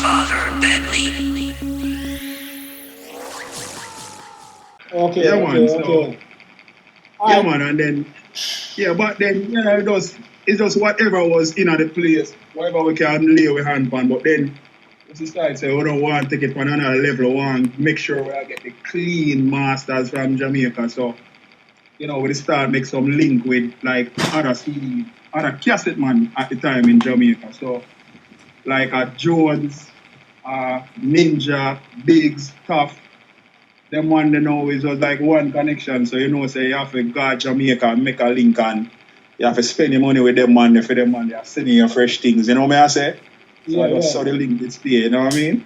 Father Bentley. Okay, Yeah, man. okay, So, okay. yeah, Alright. man. And then, yeah, but then, it's just whatever was in the place, whatever we can lay our hand on. But then, we start say, we don't want to take it from another level. We want to make sure we get the clean masters from Jamaica. So, we start make some link with like other CD, other cassette man at the time in Jamaica. So, like Jones, Ninja, Biggs, Tough. Them one they know is just like one connection. So say you have to go to Jamaica and make a link and you have to spend your money with them man for them man they are sending you fresh things. You know what I say? So Yeah, I just yeah. saw the link display, you know what I mean?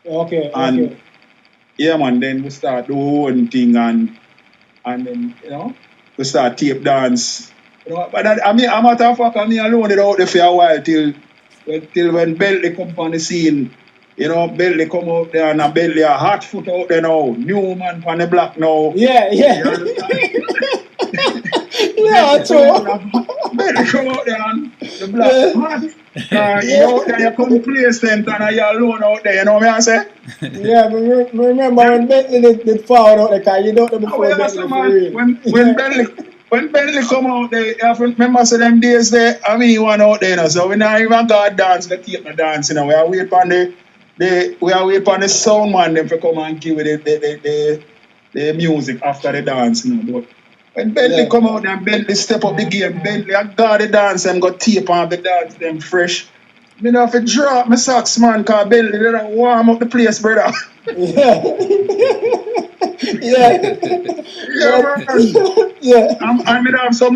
Okay, And okay. yeah man, then we start do our own thing and then we start tape dance. But that, I mean, a matter of fact, I mean alone it out there for a while till when Bentley come on the scene. Bentley come out there and a Bentley a hot foot out there now. New man on the block now. Yeah, yeah. You understand? Yeah, true. Bentley come out there and the block Yeah, hot. You yeah. out there, you complacent and you alone out there, you know what I say? Yeah, me remember when Bentley did forward out the car, you don't know Oh, before yeah, so Bentley for man, real. when Yeah. Bentley come out there, you have to remember so them days there, I mean one out there, so we not even got dance, the tape no dance, we are wait on the sound man them to come and give it the music after the dance, But when Bentley Yeah. come out and Bentley step up the game, Bentley I got the dance and got tape on the dance them fresh. Me not have to drop my socks, man, cause Bentley they don't warm up the place, brother. Yeah. Yeah. Yeah, man. Yeah. I may have some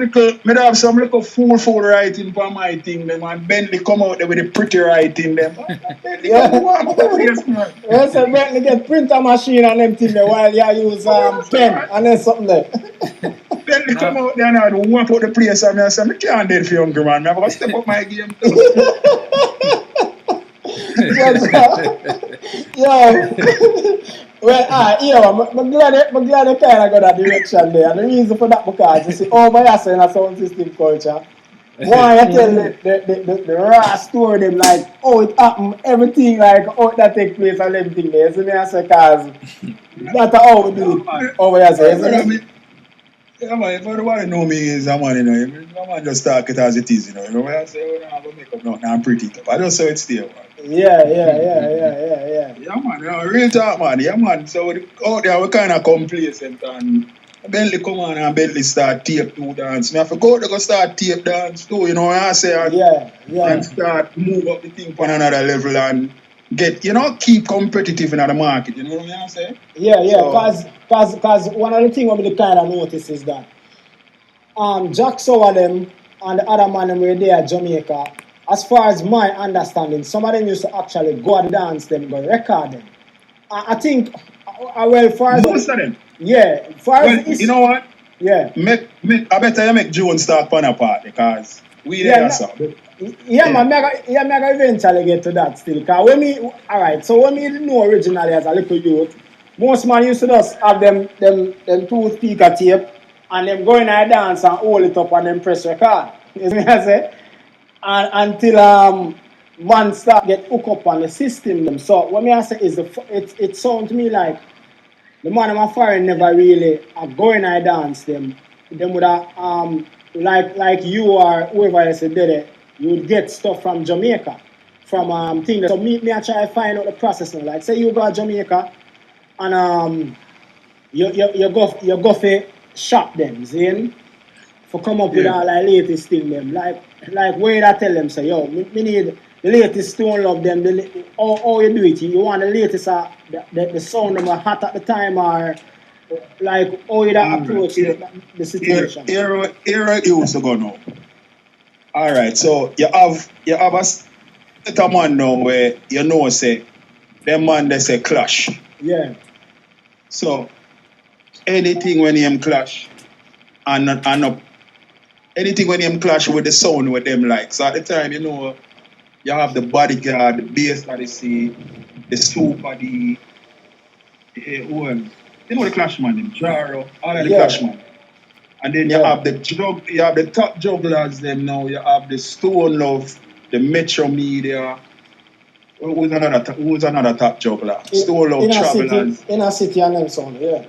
little fool writing for my thing, them and Bentley come out there with the pretty writing them. Bentley come Yeah. warm up the place, man. Yeah, so Bentley get printer machine and them thing there while you use Oh, yes, pen man. and then something there. Bentley come out there and I warm up the place and I say, I can't dead for younger man. I'm gonna step up my game too. But yo, well, yeah, I'm glad you kind of got that direction there. And the reason for that because you see, over here in a sound system culture, why I tell the raw story them like how it happened, everything like how that take place and everything there. So me I say cause that's how we do Yeah, it man. over here, so But I isn't mean, yeah, man, if everybody know me is a man, I man just talk it as it is, You know, when I say, oh, no, I'm gonna make up nothing, I'm pretty tough. I just say it's there, man. Yeah. Yeah, man, real talk, man. Yeah, man. So out there, we kind of complacent and Bentley come on and Bentley start tape two dance. Me have to go to go start tape dance too, what I say, and Yeah. start move up the thing on another level and get, keep competitive in the market. You know what I say? Yeah, So, cause one of the things we kind of notice is that Jack Sower them and the other man them were there at Jamaica. As far as my understanding, some of them used to actually go and dance them, go record them. I think, well, far as most of them. yeah, far as Well, the you is, know what? yeah, I better you make June start pan apart because we yeah, there, no, so. yeah, Yeah. man, me I eventually get to that still. Cause all right, so when me know originally as a little youth, most man used to just have them two speaker tape and them go in a dance and hold it up and then press record. You see me I say? And until man start get hooked up on the system them. So what me I say is it sounds to me like the man of foreign never really going I dance them. Them would have like you or whoever else did it, you would get stuff from Jamaica. From thing. So me I try to find out the process now. Like say you go to Jamaica and you go for shop them, see? For come up with Yeah. all like latest thing them. Like where I tell them say, yo, me need the latest Stone Love them, how you do it. You want the latest the sound them are hot at the time or like how you All right. approach the situation. Here it used to go now. All right. So you have a set of man now where say them man they say clash. Yeah, So anything when him clash and up anything when him clash with the sound with them like. So at the time, you have the bodyguard, the bass that they see, the super, who else? The clash man, them Jaro, all of the clash yeah, man. And then yeah, you have the top jugglers them now, you have the Stone Love, the Metro Media, Who's another top juggler? Stole out Inner city, Travelers. inner city and them sound, yeah.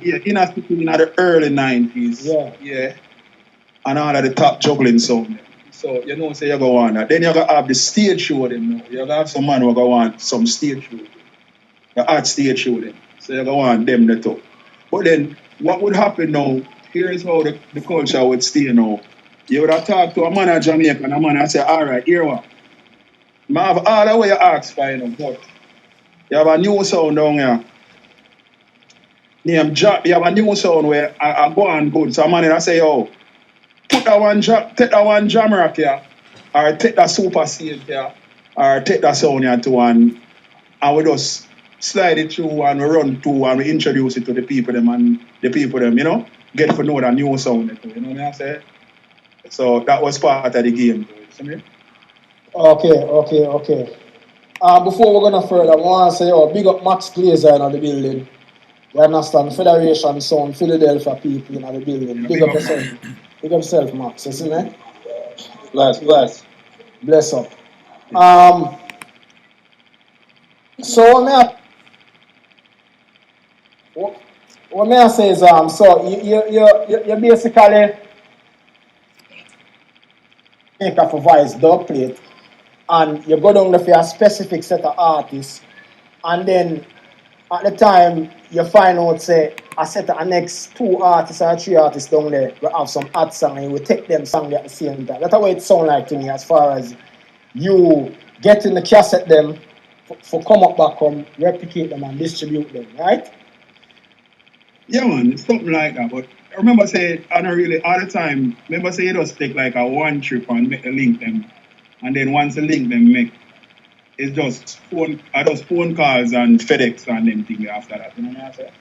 Yeah, in a city in the early 90s. Yeah. Yeah. And all of the top juggling sound. So you know, say you go on that. Then you gotta have the stage show them now. You gotta have some man who go on some stage show. The art stage show them. So you go on them the top. But then what would happen now? Here's how the culture would stay now. You would have talked to a man in Jamaica and a man and say, alright, here what? I have all the way you ask for, but you have a new sound down here. You have a new sound where I go on good. So a man I say, yo, take that one jam rock here, or take that super save here, or take that sound here to one, and we just slide it through and we run through and we introduce it to the people them and the people them, get to know that new sound, you know what I say? So that was part of the game. See me? Okay. Before we're gonna further, I want to say, big up Max Glazer in the building. You understand? Federation Sound, Philadelphia people in the building. Big up yourself. Big up yourself, Max. You see me? Bless. Bless up. So what may I say is so you basically make a voice dub plate and you go down there for a specific set of artists and then at the time you find out say a set of next 2 artists or 3 artists down there will have some hot song and you will take them song at the same time. That's how it sound like to me as far as you getting the cassette them for come up back come replicate them and distribute them, right? Yeah, man, it's something like that. But I remember saying, I don't really, all the time, remember say you just take like a one trip and make a link them. And then once the link them make, it's just phone calls and FedEx and them thing after that. You know what I'm saying?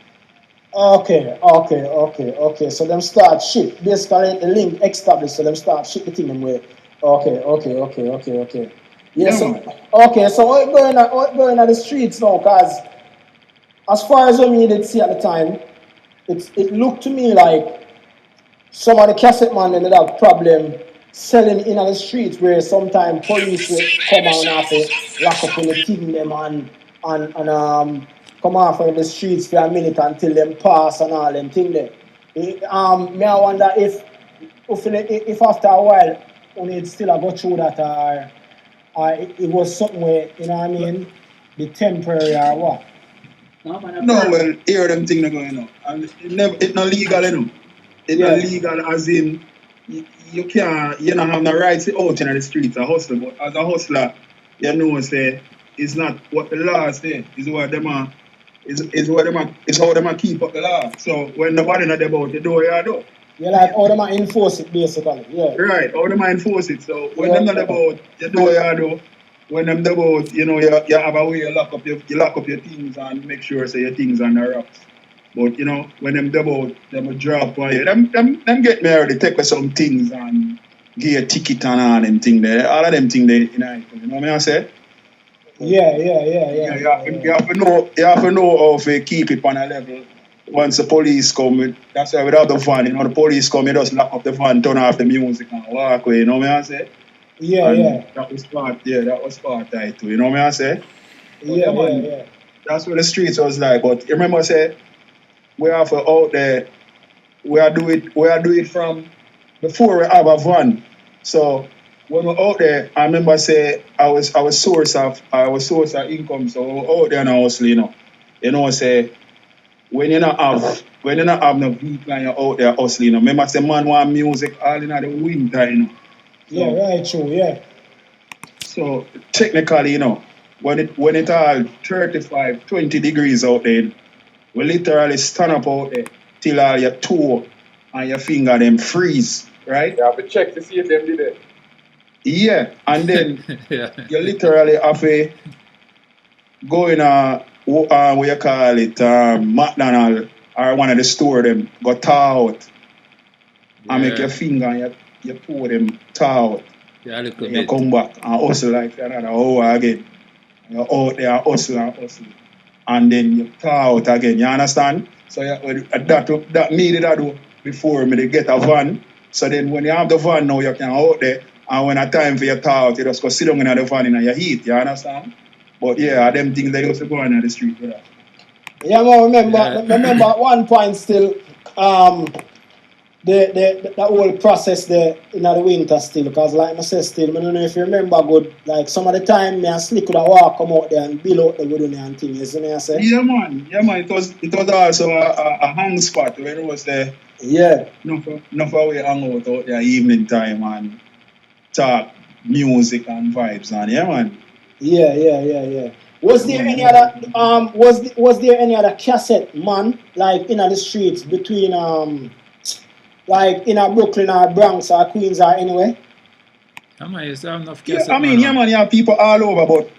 Okay. So them start ship. Basically the link established, so them start ship the thing them way. Okay. Yeah, So man. okay, so what going on the streets now, cause as far as what me did see at the time, it looked to me like some of the cassette man ended up problem selling in on the streets where sometimes police will come out and have to lock up on the thing them and come off on the streets for a minute until them pass and all them thing there. Me I wonder if after a while when it still a go through that or it was something where, you know what I mean, the temporary or what. No, well, hear them thing going on. And it's not legal, It's not legal as in you don't have no rights out in the streets a hustler, but as a hustler, you know say it's not what the law say, it's what them are it's how them are keep up the law. So when nobody not about the door you do. Yeah, like how them enforce it basically. Yeah. Right, how them enforce it. So when them not about the door you do, when them about, you have a way you lock up your things and make sure say your things are on the rocks. But when them about them will drop on you, them get me already take with some things and give you a ticket and all them thing there. All of them thing there, you know what I say? Yeah. You have to know how to keep it on a level. Once the police come, that's why without the van, the police come, you just lock up the van, turn off the music and walk away, you know what I say? Yeah. That was part of it too, you know what I say? Yeah. That's what the streets was like. But you remember say we have to out there, we are do it from before we have a van. So when we're out there, I remember say our source of income, so we're out there and hustle, say when you not have no vehicle and you're out there hustling, remember say man want music all in the winter, Yeah, right, true, yeah. So technically, when it all 35, 20 degrees out there, we literally stand up out there till all your toe and your finger them freeze, right? You have to check to see if them did it. Yeah, and then you literally have to go in what you call it, McDonald's or one of the store them, go thaw out and make your finger and your toe them thaw out. Yeah, a little You bit. come back and hustle like another hour again. You're out there hustle. And then you thaw out again, you understand? So that needed to do before me to get a van. So then when you have the van now, you can out there. And when it's time for your thaw out, you just go sit down in the van in your heat, you understand? But yeah, them things they used to go on in the street with that. Yeah, man, Yeah. remember at one point still, the whole process there in the winter still, because like I said still, I don't know if you remember good, like some of the time me and Slick would have walk come out there and build out the wooden and thing, you see me I say? Yeah, man. Yeah, man. It was also a hang spot where it was the Yeah. enough way hang out there evening time and talk music and vibes and yeah, man. Yeah. Was Yeah, there man. any other was there any other cassette man like in the streets between like in a Brooklyn or Bronx or Queens or anywhere? I might used to have enough Yeah, cassette I man, mean, yeah, man. man. You have people all over, but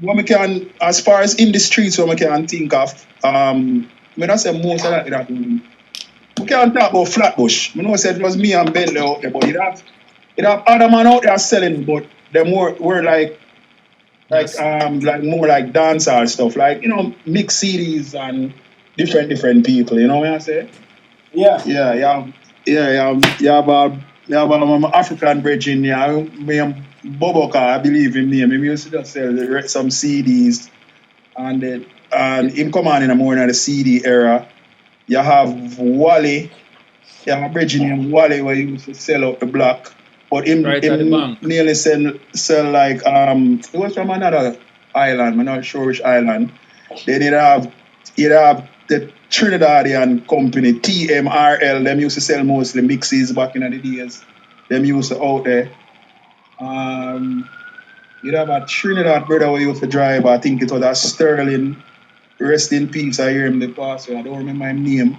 what we can, as far as in the streets, what we can think of, when I say most of that we can't talk about Flatbush. I know I said it was me and Bentley out there, but it have other man out there selling, but they more were Yes. like more like dancehall stuff, like mix CDs and different people. You know what I say? Yeah. Yeah. African bridging. Yeah, me and Boboka, I believe in me. We used to just sell some CDs, and then him come on in the morning of the CD era. You have Wally. Yeah, my bridging named Wally where he used to sell out the block. But him Right at the him bank. nearly sell like he was from another island, I'm not sure which island. Then he'd have the Trinidadian company, TMRL, them used to sell mostly mixes back in the days. Them used to out there. Um you'd have a Trinidad brother who used to drive, I think it was a Sterling. Rest in peace, I hear him the pastor. I don't remember his name,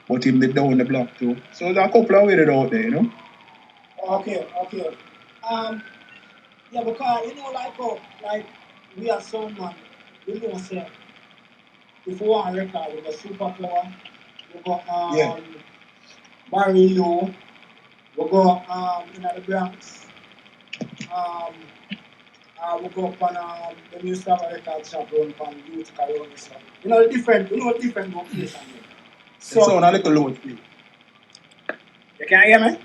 but him the down the block too. So there's a couple of ways out there. Okay. Um yeah, because you know like oh like we are some man, we know say if we want a record we got superpower, we got Yeah. Mario, we got in the Bronx, um we go up on the new Star record shop run on Utica Road and stuff. Different location there. It So sound a little low still. you can hear me?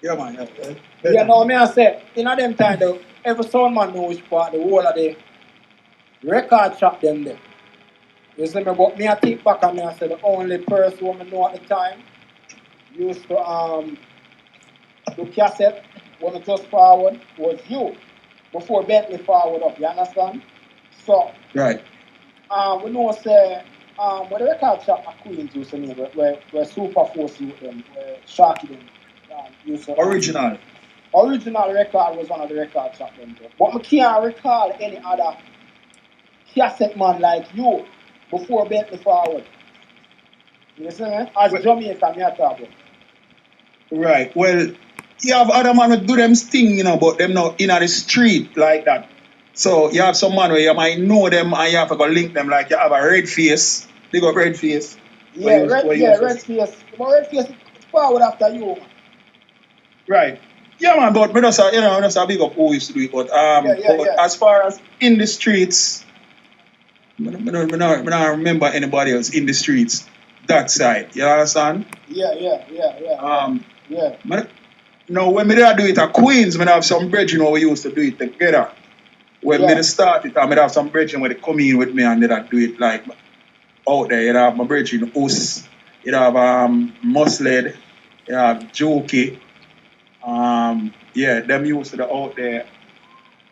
Yeah, man. Yeah. Yeah, Better. no, me I say, in a them time though, every sound man know which part the whole of the record shop them there. You see me, but me I think back and me I say the only person who I know at the time used to do cassette when it just forward was you. Before Bentley forward up, you understand? So Right. we know say where the record shop at Queens used to name where Super Force used them, where Sharky them used to Original. Original record was one of the record shop them there. But I can't recall any other cassette man like you before Bentley forward. You see me? As Well, Jamaica me a talk about. right. Well, you have other man who do them thing, but them not in the street like that. So you have some man where you might know them and you have to go link them like you have a red face. They got red face. Red face. But red face is forward after you, man. Right. Yeah, man, but me just a big up who used to do it. But Yeah. as far as in the streets, I don't remember anybody else in the streets that side. You understand? Um, Yeah. man, no, when me did do it at Queens, me have some brethren who we used to do it together. When me Yeah. did start it, I me have some brethren where they come in with me and they do it like out there. You have my brethren Us, you have Musled, you have Jokey. Yeah, them used to the out there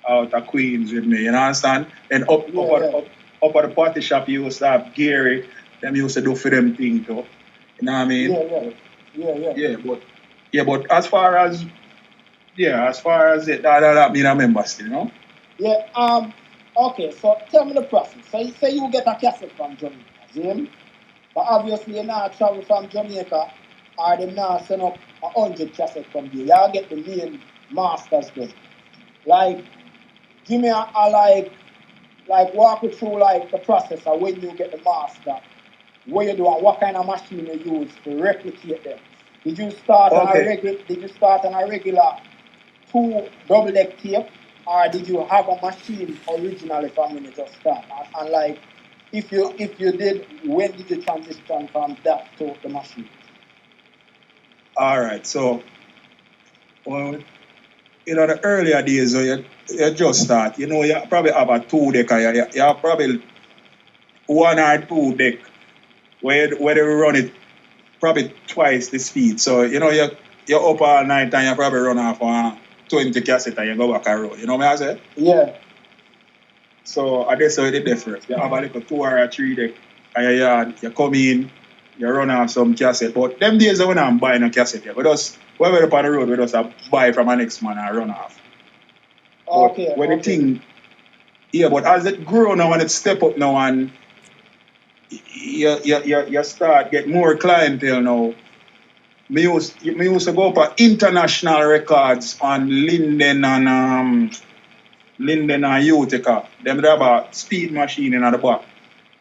out of Queens with me, you understand? And Yeah. up at the party shop you used to have Gary, them used to do for them thing too. You know what I mean? Yeah. But, Yeah. but as far as it that me remember still. Yeah. Okay, so tell me the process. So you say you get a cassette from Jamaica, see me? But obviously you not travel from Jamaica or them not send up 100 cassette from there. Y'all get the main masters there. Like give me a like walk me through like the process of when you get the master, what you do and what kind of machine you use to replicate them. Okay. Did you start on a regular two double deck tape or did you have a machine originally from when you just start? And like if you did, when did you transition from that to the machine? All right. So well, the earlier days, you just start, you probably have a 2 deck, or you have probably 1 or 2 deck where they run it probably twice the speed. So, you're up all night and you probably run off on 20 cassette and you go back and road. You know what I say? Yeah. So, I guess it's the difference. You have a little 2 or 3 deck and you come in, you run off some cassette. But them days when I'm buying a cassette, we just, when we're up on the road, we just buy from a next man and run off. Okay. But when the thing, but as it grow now and it step up now and you start get more clientele now. Me used to go for international records on Linden and Utica. Them have a speed machine in the back.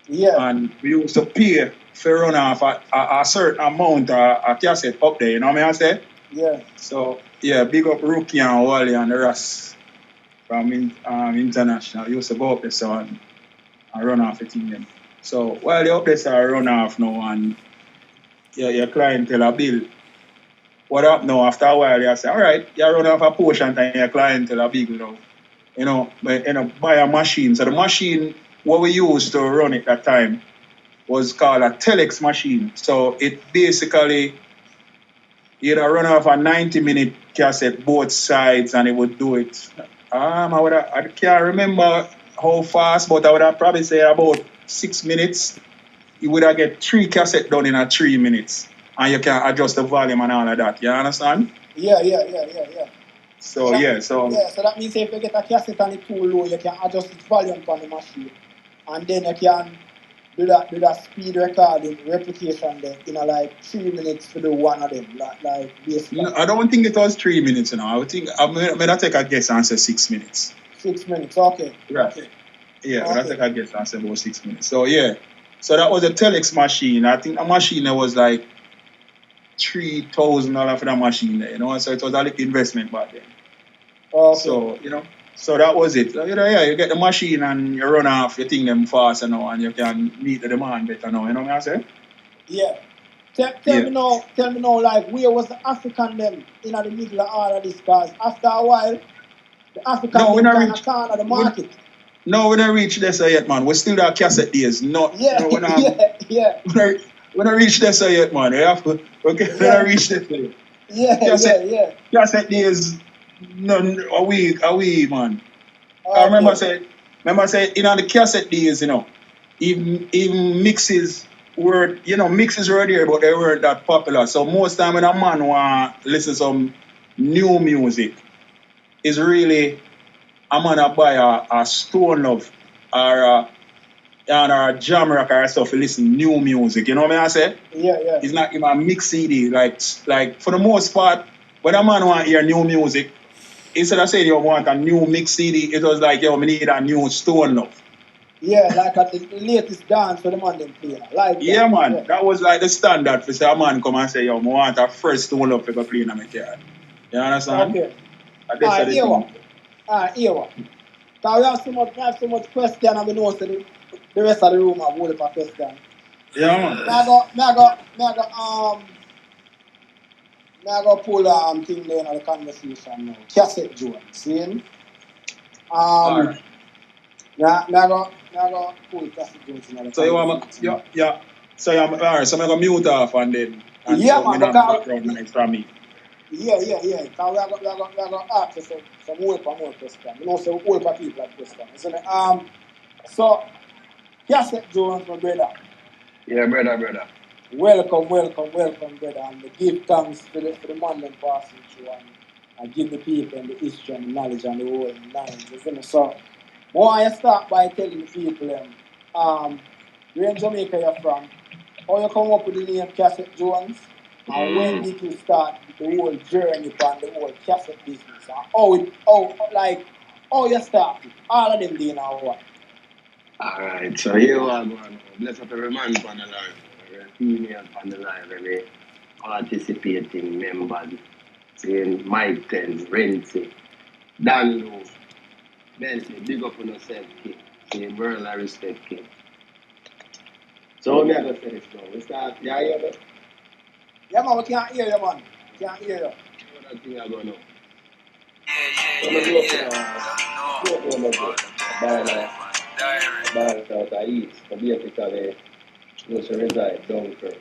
Yeah. And we used to pay for run off a certain amount of cassette up there, you know what I say? Yeah. So yeah, big up Rookie and Wally and the rest from international. Used to go up there so and run off the thing then. So while they up there so run off now and your clientele a bill. What up now after a while you say, alright, you run off a portion and your clientele a big now. Buy a machine. So the machine what we used to run it that time was called a telex machine. So it basically you'd run off a 90-minute cassette both sides and it would do it. I can't remember how fast, but I would have probably say about 6 minutes. You would have get 3 cassettes done in a 3 minutes. And you can adjust the volume and all of that. You understand? Yeah. So so that means if you get a cassette and it's too low, you can adjust its volume on the machine. And then you can do that speed recording replication then in like 3 minutes to do one of them. Like basically. No, I don't think it was 3 minutes, I would think I'm gonna take a guess and say 6 minutes. 6 minutes, okay. Right. Okay. Yeah, I'm gonna take a guess and say about 6 minutes. So yeah. So that was a telex machine. I think a machine that was like $3,000 for that machine there, so it was a little investment back then. Okay. So, so that was it. You get the machine and you run off, you think them faster now and you can meet the demand better now, you know what I'm saying? Yeah. Tell me now, like, where was the African them in the middle of all of this? Because after a while, the African them kind of corner the market. No, we don't reach this yet, man. We're still that cassette days. Yeah. We don't reach this yet, man. We don't reach this yet. Yeah. Cassette days, a week, man. Okay. I remember say, in the cassette days, even mixes were there, but they weren't that popular. So most time when a man want to listen to some new music, is really a man to buy a Stone Love or a jam rock or stuff to listen new music. You know what I say? Yeah. It's not even a mix CD. Like for the most part, when a man want to hear new music, instead of saying you want a new mix CD, it was like, we need a new Stone Love. Yeah, like at the latest dance for the man them play. Like yeah, man. Yeah. That was like the standard for say a man come and say, I want a first Stone Love to go play in my car. You understand? Okay. Here what? Because we have so much question and we know so the rest of the room have whole heap of question. Yeah, man. I go pull thing there in the conversation now. Cassette Jones, see him? Alright. I go pull Cassette Jones in the So you want yeah. So I'm alright, so I'm gonna mute off and then yeah, so man, background noise from me. Yeah. Because we are ask you some more questions. You know, so whole heap people have questions. So Cassette Jones, my brother. Yeah, brother. Welcome, brother. And the give thanks for the man them passing through and give the people and the history and the knowledge and the whole knowledge. So, I want to start by telling the people, where in Jamaica you're from, how you come up with the name Cassette Jones, and when did you start the whole journey on the whole cassette business, and how you started, all of them doing now what? Alright, so here we are going. Bless up every man on the line, every female on the line, every participating members. Saying Mike 10, Renzi, Donlou, Bentley, big up on yourself, kid. Saying world I respect, kid. So me I go say this now. We start, yeah, hear me? Yeah, man, we can't hear you, man. Can't hear you. What that thing I go now? I'm a out of east, but basically, just reside Dunkirk.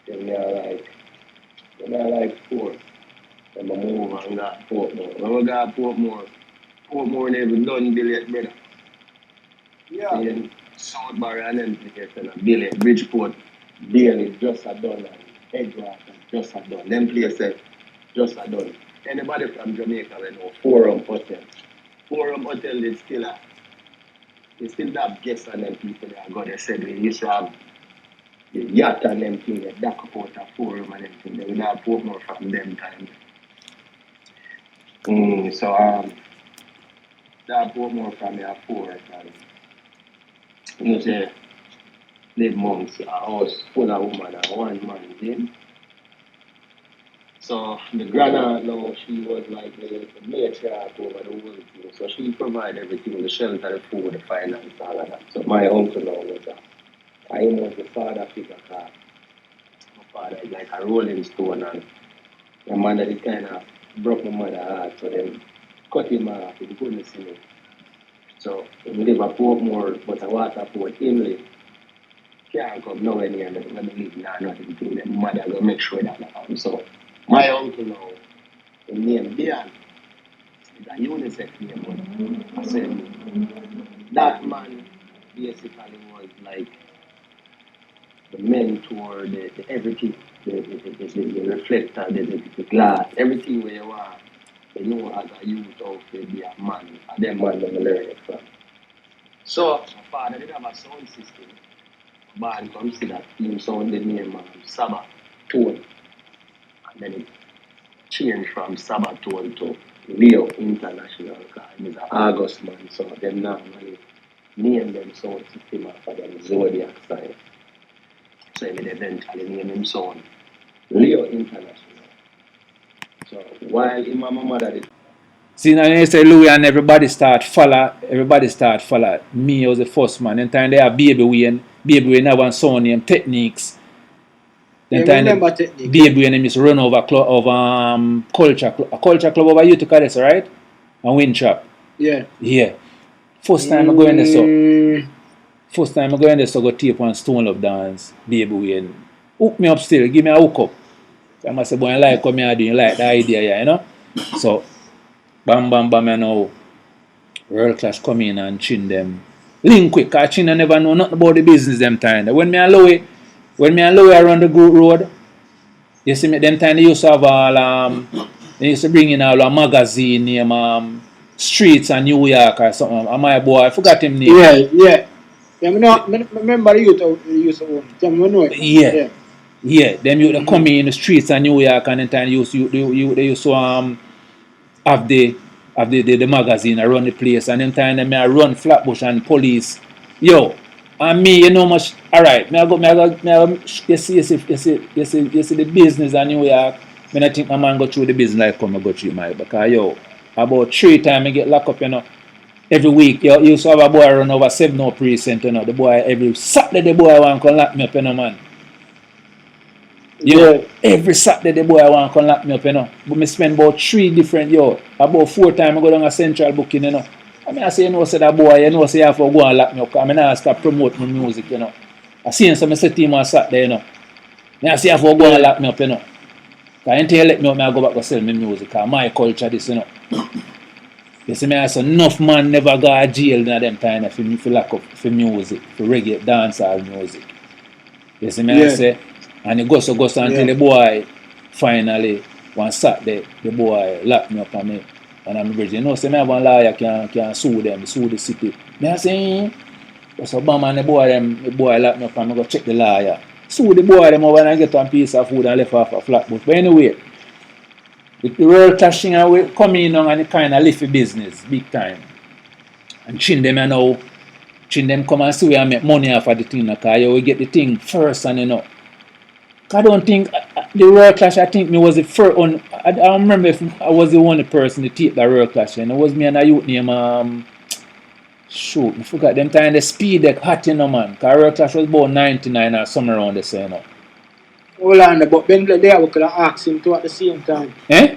Then I like Port. Then I move and got Portmore. When we got Portmore never done Billet, brother. Yeah. Then South Barry and Implication and Billet, Bridgeport, Daily just a done and Edgewater just a done. Them places just a done. Anybody from Jamaica will know Forum Hotel. Forum Hotel is still a they still have guests and them people that go there said we used to have the yacht and them things, the dock out of Forum and them things. They would have Portmore from them time. That Portmore from here 4 and you say live months, a house full of women and one man then. So the grandaunt now, she was like the matriarch over the whole thing. So she provided everything, the shelter, the food, the finance, all of that. So my uncle now was I was the father figure car. My father is like a rolling stone and my mother did kind of broke my mother's heart. So then cut him off, he couldn't see me. So we live at Portmore, but a Waterport inlet. Can't come nowhere near me when we live now, nothing to them. Mother go make sure that happens. So my uncle now, his name Dian, is a unisex name, but I said that man basically was like the mentor, the everything, the reflector, the glass, everything where you are, you know as a youth how to be a man, and them man that I learn it from. So my father did have a sound system. Band comes to that team sound the name Sabbath Tone. And then it changed from Sabbath Tone to Leo International because he's an August man. So them normally name them sound system after them zodiac sign. So he eventually name him sound Leo International. So while my mother did See now you say Louis and everybody start follow. Me was the first man. Then time they have Baby Wayne have one son named Techniques. Then Yeah, time remember Techniques. Baby Wayne used to run over culture club over Utica, that's right? And Windtrap. Yeah. Yeah. First time I go in there so go tape on Stone Love Dance, Baby Wayne. Hook me up still, give me a hook up. So I must say, boy, I like what me do, you like the idea, yeah, you know? So bam, you know, World Clash come in and chin them. Link quick, cause chin never know nothing about the business them time. When me and Louie around the group road, you see me, them time they used to have they used to bring in all a magazine named Streets and New York or something. And my boy, I forgot him name. Yeah, me remember you used to own. Tell me know it. Yeah. Them you come in the streets of New York and then time they used to have the magazine around the place and then time them I run Flatbush and police. Yo, and me, you know much alright, me I go you see the business in New York. When I think my man go through the business like come I go through my because yo, about 3 times I get locked up, you know. Every week, you used to have a boy run over 7 precinct, you know. The boy every Saturday the boy want to lock me up, you know, man. Every Saturday the boy want to lock me up, you know. But me spend about 3 different about 4 times I go down a central booking, you know. I mean I say say that boy, say you have to go and lock me up, because I not start promote my music, you know. I see him so I say to him on Saturday, you know. I say you have to go and lock me up, you know. Because until you let me up, I go back to sell my music, because my culture this, you know. You see me I say enough man never go to jail in them time if you lock up for music, for reggae, dancehall music. You see me I say, and it goes until the boy finally one Saturday the boy lock me up on me and I'm virgin. You know, say me have one lawyer can sue them, sue the city. Me I say, so Obama and the boy lock me up and I go check the lawyer. Sue the boy them over and get one piece of food and left off a Flatbush. But anyway, the World Clash thing will come in and it kind of lift the business big time. And chin them come and see we and make money off of the thing because you will get the thing first and you know. I don't think the World Clash, I think me was the first one. I don't remember if I was the only person to tape the World Clash. And it was me and a youth named I forgot them time the speed deck hot, you know, man. Because World Clash was about 99 or somewhere around the same, you know. Hold on, but Bentley there we could have asked him to at the same time. Eh?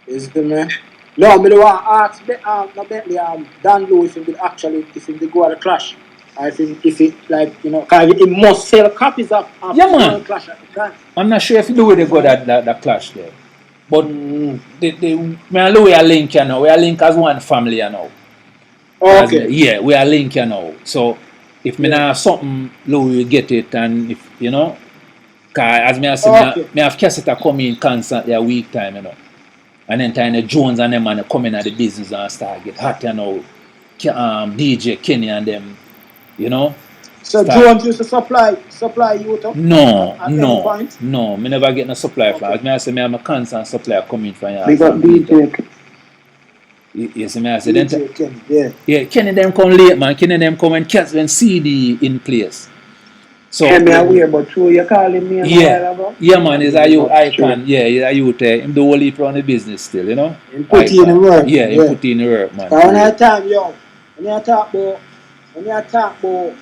Is the man? No, I don't want to ask no Bentley, Donlou if he did go at a clash. I think if it like cause he must sell copies of Yeah, the man. clash at the time. I'm not sure if you do with the go that clash there. But Mm. me and Louis are linked, you know. We are linked as one family, you know. Okay. Yeah, we are linked, you know. So if me Yeah. not have something, Louis will get it, and if cause as me I say, Okay. me have Cassette come in constantly a week time, you know. And then time the Jones and them man come in at the business and start get hot, you know. DJ Kenny and them, you know. So Start. Jones used to supply you to No, at any no, point? no. Me never get no supply from. Okay. As me I say, me have a constant supplier coming from here. Big up DJ. You see me I say, then DJ Kenny, yeah. yeah, Kenny them come late, man. Kenny them come when cats when CD in place. So Can be aware, but true, you calling me a while ago? yeah, man. He's a youth icon. Yeah, he's a youth. Him do whole heap on the business still, you know. And put in the work. Yeah, he put in the work, man. When I talk about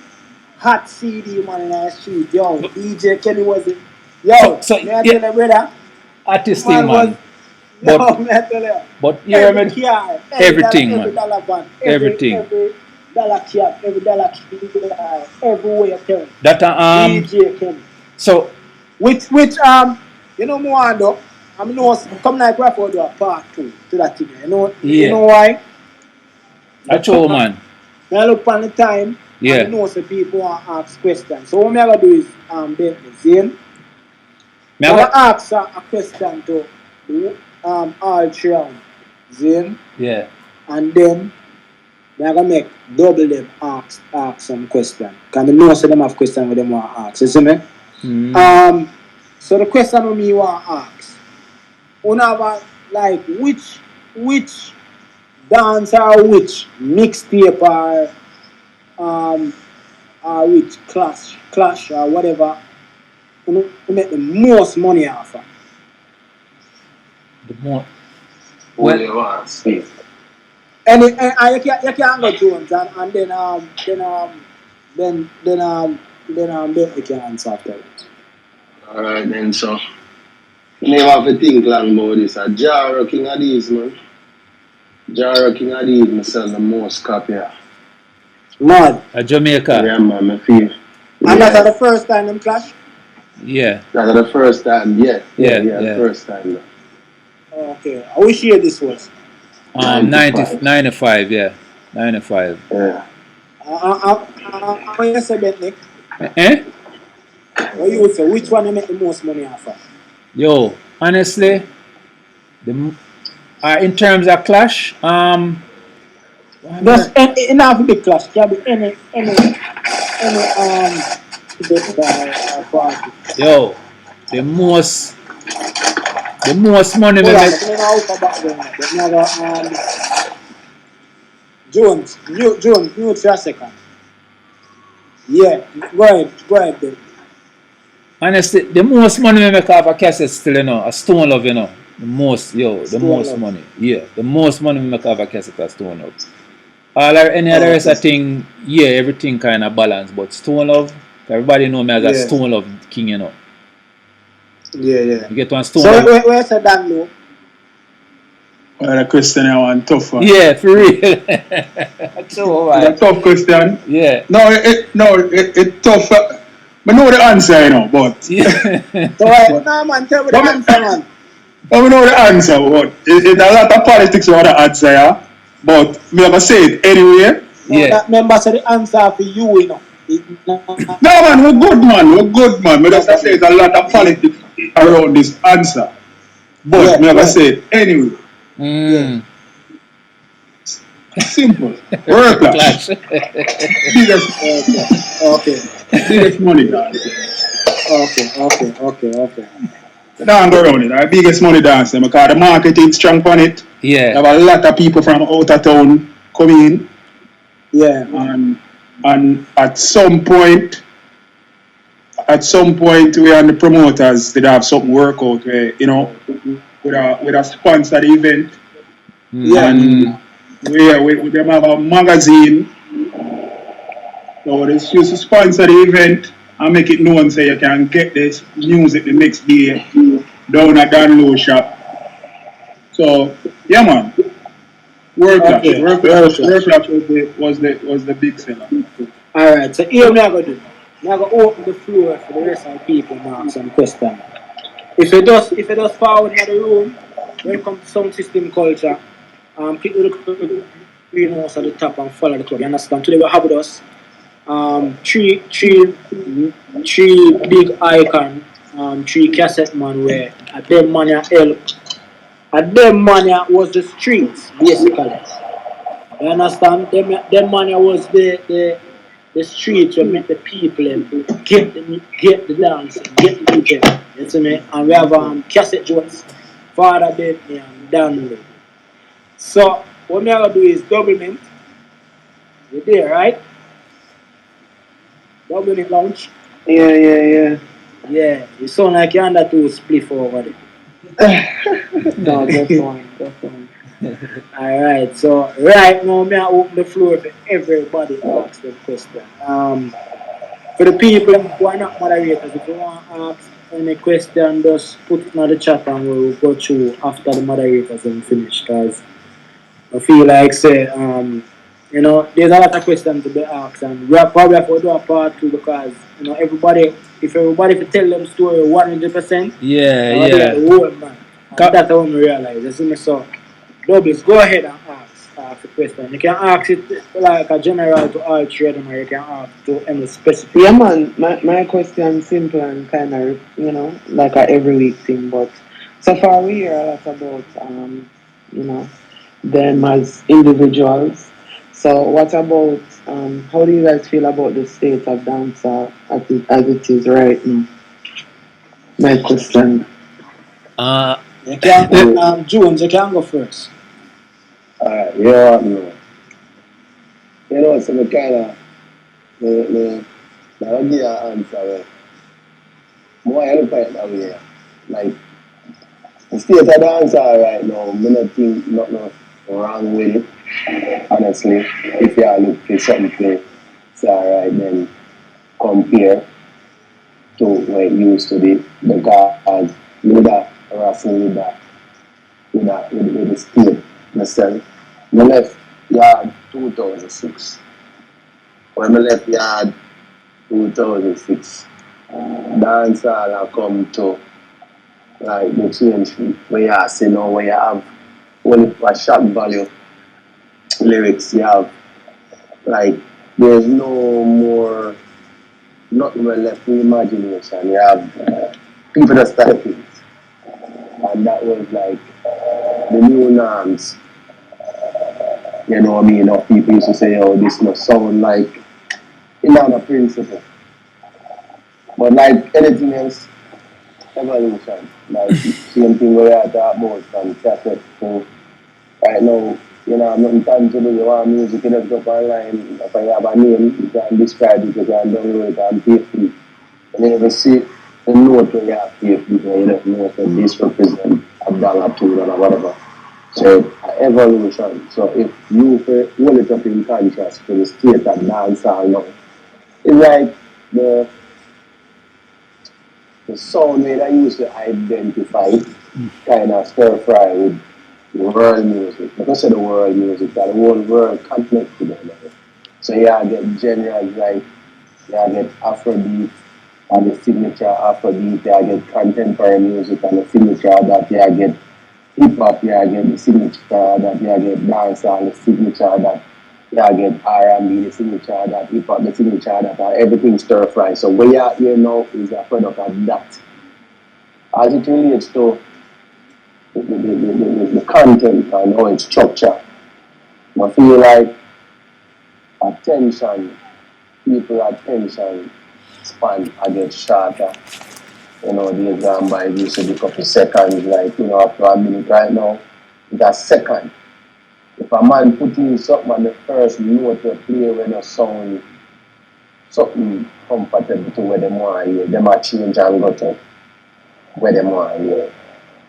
hot CD man in the street, yo, DJ Kenny was it. Yo, So, me I tell you, brother, artist man thing, man. was, yo, me I tell you. But you Every remember car, everything, every man. dollar van, Everything. every dollar cap, every dollar car, everywhere you turn. that DJ Kenny. so Which you know more though. I mean, come like we for do a part 2 to that thing. You Yeah. know why? that's all, man. When I look on the time, Yeah. I know some people want to ask questions. So what I'm gonna do is Bentley, Zane. Me I'm have gonna ask a question to all three of them, Zane, yeah. and then I'm gonna make double them ask some questions. Because I know some of them have questions with them want to ask. You see me? Mm. So the question me want to ask, like which dance or which mixtape or which clash or whatever you make the most money off of? The more What do you want to speak? And you can go Jones and then Bentley can answer after it. Alright then, so you never have to think long about this. A jar king of these, man. Jar king of these, me sell the most copy. Mad. a Jamaica. Yeah, man, me feel. And that's the first time them clash? Yeah. That's the first time, yeah. Yeah. The first time. Yeah. Okay. I wish year this was. 95, yeah. 95. Yeah. When you say Bentley, Eh? what you would say, which one you make the most money off of? Yo, honestly, in terms of clash, Just in half big clash, can be any party. yo, the most money we Hold on, make. let me know how back then. Jones, mute for a second. Yeah, go ahead then. Honestly, the most money we make off a cassette still, a Stone Love, The most Love. money. Yeah, the most money we make off a cassette is Stone Love. Any other rest of thing, yeah, everything kind of balance, but Stone Love, everybody know me as a Stone Love king, Yeah. You get one Stone So Love. where's the Donlou? Well, the question I want tough one. Yeah, for real. So, It's a tough question. Yeah. No, it's tough. I know the answer, but Yeah. So no man, tell me the answer, man. I know the answer, but it's a lot of politics on the answer, yeah. But me have to say it anyway. No, Yeah. that member said the answer for you, No man, we're good man. Me just say it's a lot of politics around this answer. But me have to say it anyway. Mm. Simple. Work class. Clash. Biggest money, dance. Okay. Don't go around it. Our biggest money dance, because the marketing strong on it. Yeah. There have a lot of people from out of town coming in. Yeah. And at some point, we and the promoters did have something work out where, with a sponsored event. Yeah. And we them have a magazine. So they used to sponsor the event and make it known so you can get this music the next day down at Donlou shop. So yeah man. Okay, World World Claps. Claps. World Claps was the big seller. Alright, so here me I go do. Me I go open the floor for the rest of the people to ask some questions. If you just forward in the room, welcome to Sound System Culture. Click the green mouse at the top and follow the club. You understand? Today we have with us three big icon, three cassette man where at them mania help. At them mania was the streets basically. You understand? Them mania was the streets where make the people get the dance, get the DJ. You see me? And we have cassette joints, Father Bentley and Donlou. So what we are gonna do is double mint. You there, right? Double mint launch. Yeah. Yeah, you sound like you're under two spliff over there. No, just one. Alright, so right now me I open the floor for everybody to ask them question. For the people who are not moderators, if you want to ask any question, just put it in the chat and we'll go through after the moderators and finish. Because I feel like say there's a lot of questions to be asked and we are probably have to do a part two because if everybody could tell them story 100%, Yeah, I would be yeah. at the whole man. And that's what we realize. You see me? So Douglas, go ahead and ask the question. You can ask it like a general to all three of them or you can ask to any specific. Yeah, man. My question simple and kind of like a every week thing, but so far we hear a lot about them as individuals. So what about how do you guys feel about the state of dance as it is right now? My question. You can Jones, you can go first. Alright, yeah, no. So we kind of, I'll give you an answer where more help it that way. Like, the state of dancer right now, I don't think nothing wrong with it. Honestly, if you look for something, it's alright, then compare to where it used to be. Because with that, wrestling with the state myself. I left yard 2006. When I left yard 2006, dancehall have come to like the change where you see now where you have only for shock value lyrics you have like there's no more nothing more left for imagination. You have people that start things and that was like the new norms. You know what I mean? Enough people used to say, oh, this must sound like another principle. But like anything else, evolution. Like same thing where I talk about from cassette to right now, I'm nothing tangible. You want music, you just go online. If I have a name, you can describe it, you can download it and pay for it. And you never see the note where you have to pay for it, and you don't know that this represents $1, $2, whatever. So evolution. So if you hold it up in contrast to the state of dancehall now, it's like the sound way that used to identify kind of stir fry with world music. Because of the world music, that the whole world connect together. So you get genres like you get Afrobeat and the signature Afrobeat, you get contemporary music and the signature of that, you get hip hop, you get the signature of that, you get dancehall and the signature of that, you get R&B, the signature of that, hip hop, the signature of that, and everything stir fry. So what you are here now is a product of that. As it relates to the content and how it's structured, I feel like people attention span I get shorter. The example it used to be a couple seconds, like, after a minute right now, it's a second. If a man put in something on the first note to play when the sound something comfortable to where they want to hear, they might change and go to where they want to hear.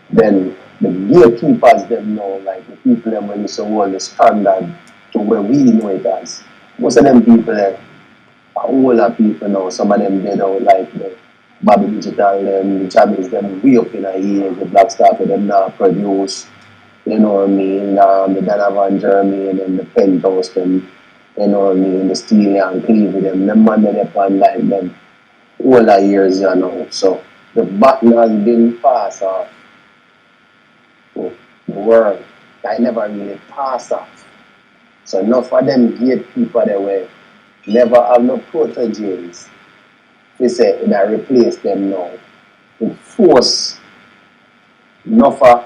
Then the gatekeepers them know, like the people them when you say hold the standard to where we know it as. Most of them people are older people now, some of them dead out like the Bobby Digital them, the Jammies them way up in a year, the Black Star for them now produce. you know what I mean, the Donovan Jeremy and then the Penthouse them, you know what I mean, the Steely and Cleavey them man that they on like them all the years, you know. So the button has been passed off to the world. I never really passed off. So enough of them gatekeeper they were never have no proteges. We say that replace them now. It force enough of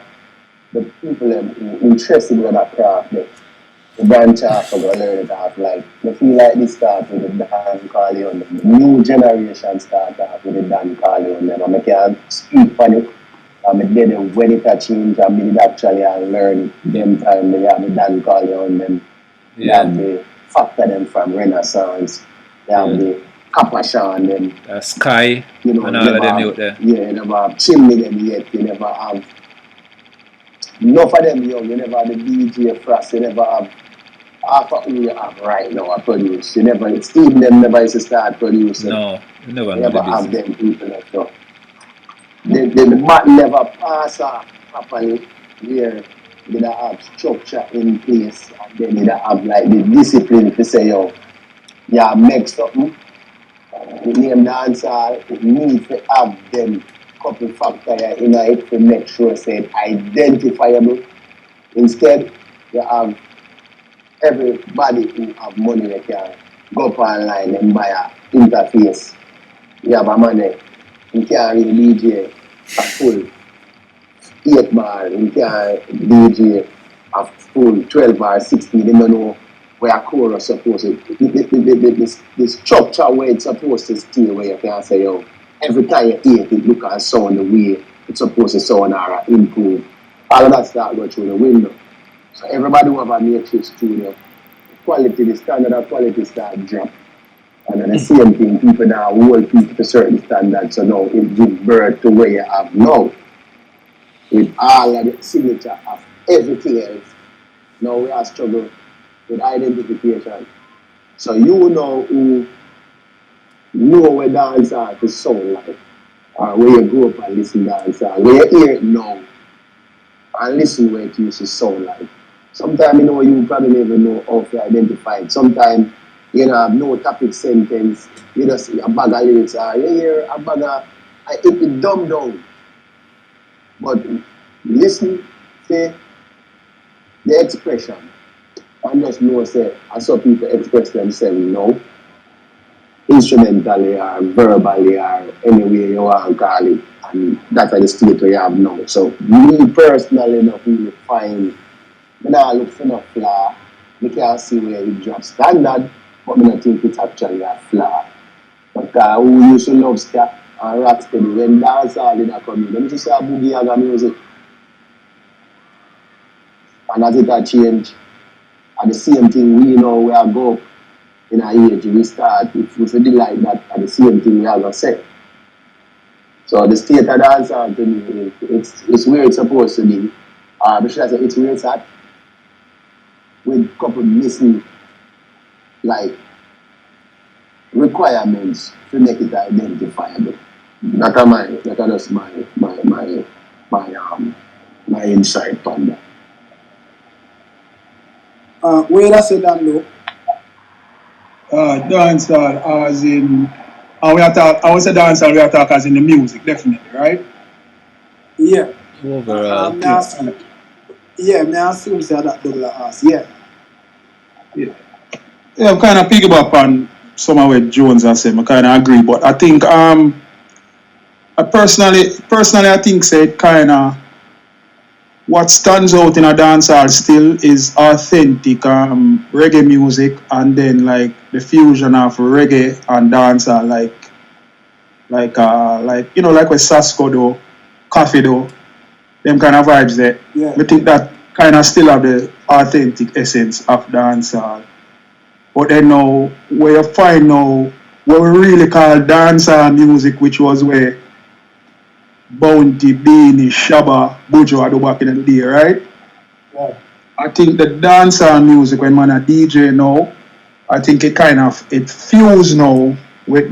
the people who interested in that craft, the branch off and go learn it off. Like, I feel like this start with the Dan Carly on them. The new generation start off with the Dan Carly on them. And I can't speak for it. I did when it a change, I did actually learn them time. They have the Dan Carly on them. They have the factor them from Renaissance. They have the Kapasha on them. Sky, you know, and all of them out there. Yeah, you never have Chimney them yet. You never have enough of them young. You never have the DJ Frost. You never have half of who you have right now a produce. You never, Steve them never used to start producing. No, you never know never the have business. them people like so. The button never pass off properly where they have structure in place and then they have like the discipline to say, yo, yeah, make something. The name dancehall, it need to have them couple factor in it to make sure it's identifiable. Instead, you have everybody who have money they can go up online and buy a interface. You have a money, you can't really DJ a full 8 bar, you can't DJ a full 12 bar, 16, you don't know where a chorus supposed to, the structure where it's supposed to stay, where you can say, yo, every time you hear it, look and sound the way it's supposed to sound or improve. All of that start going through the window. So everybody who have a matrix studio, quality, the standard of quality start drop. And then the same thing, people now hold people to certain standards, so now it gives birth to where you have now. With all of the signature of everything else, now we are struggling with identification. So you know who know where dancehall to sound like, or where you grew up and listen to dancehall, where you hear it now, and listen where it used to sound like. Sometimes you know you probably never know how to identify it. Sometimes you know have no topic sentence, you just see a bag of lyrics, or you hear a bag of it dumb down. But listen to the expression and just know say I saw people express themselves now, instrumentally or verbally or any way you want to call it, and that's the state we have now. So me personally not really find, I don't look for no flaw. I can't see where it drops standard, but I don't think it's actually a flaw. Because who used to love ska and rock steady, when dancehall did come in, them used to say a boogie aga music. And as it a change, and the same thing we know we are go up in our age, we start, if we feel like that, and the same thing we are going to say. So the state of dancehall to me, it's where it's supposed to be. But should I say it's where it's at, with a couple missing, like, requirements to make it identifiable. That's just my insight on that. Where I said Donlou? Dancehall as in, I would say dancehall we are talking as in the music, definitely, right? Yeah. Overall. May I assume say that double ask. Yeah. Yeah, I'm kind of piggyback on some of what Jones has said. I kind of agree, but I think I personally I think say kind of what stands out in a dancehall still is authentic reggae music, and then like the fusion of reggae and dancehall, like you know, like with Sasko do, Coffee do, them kind of vibes there. Yeah. I think that kind of still have the authentic essence of dancehall. But then now, where you find now what we really call dancehall music, which was where Bounty, Beanie, Shabba, Bujo had back in the day, right? Yeah. I think the dancehall music, when man a DJ now, I think it fused now with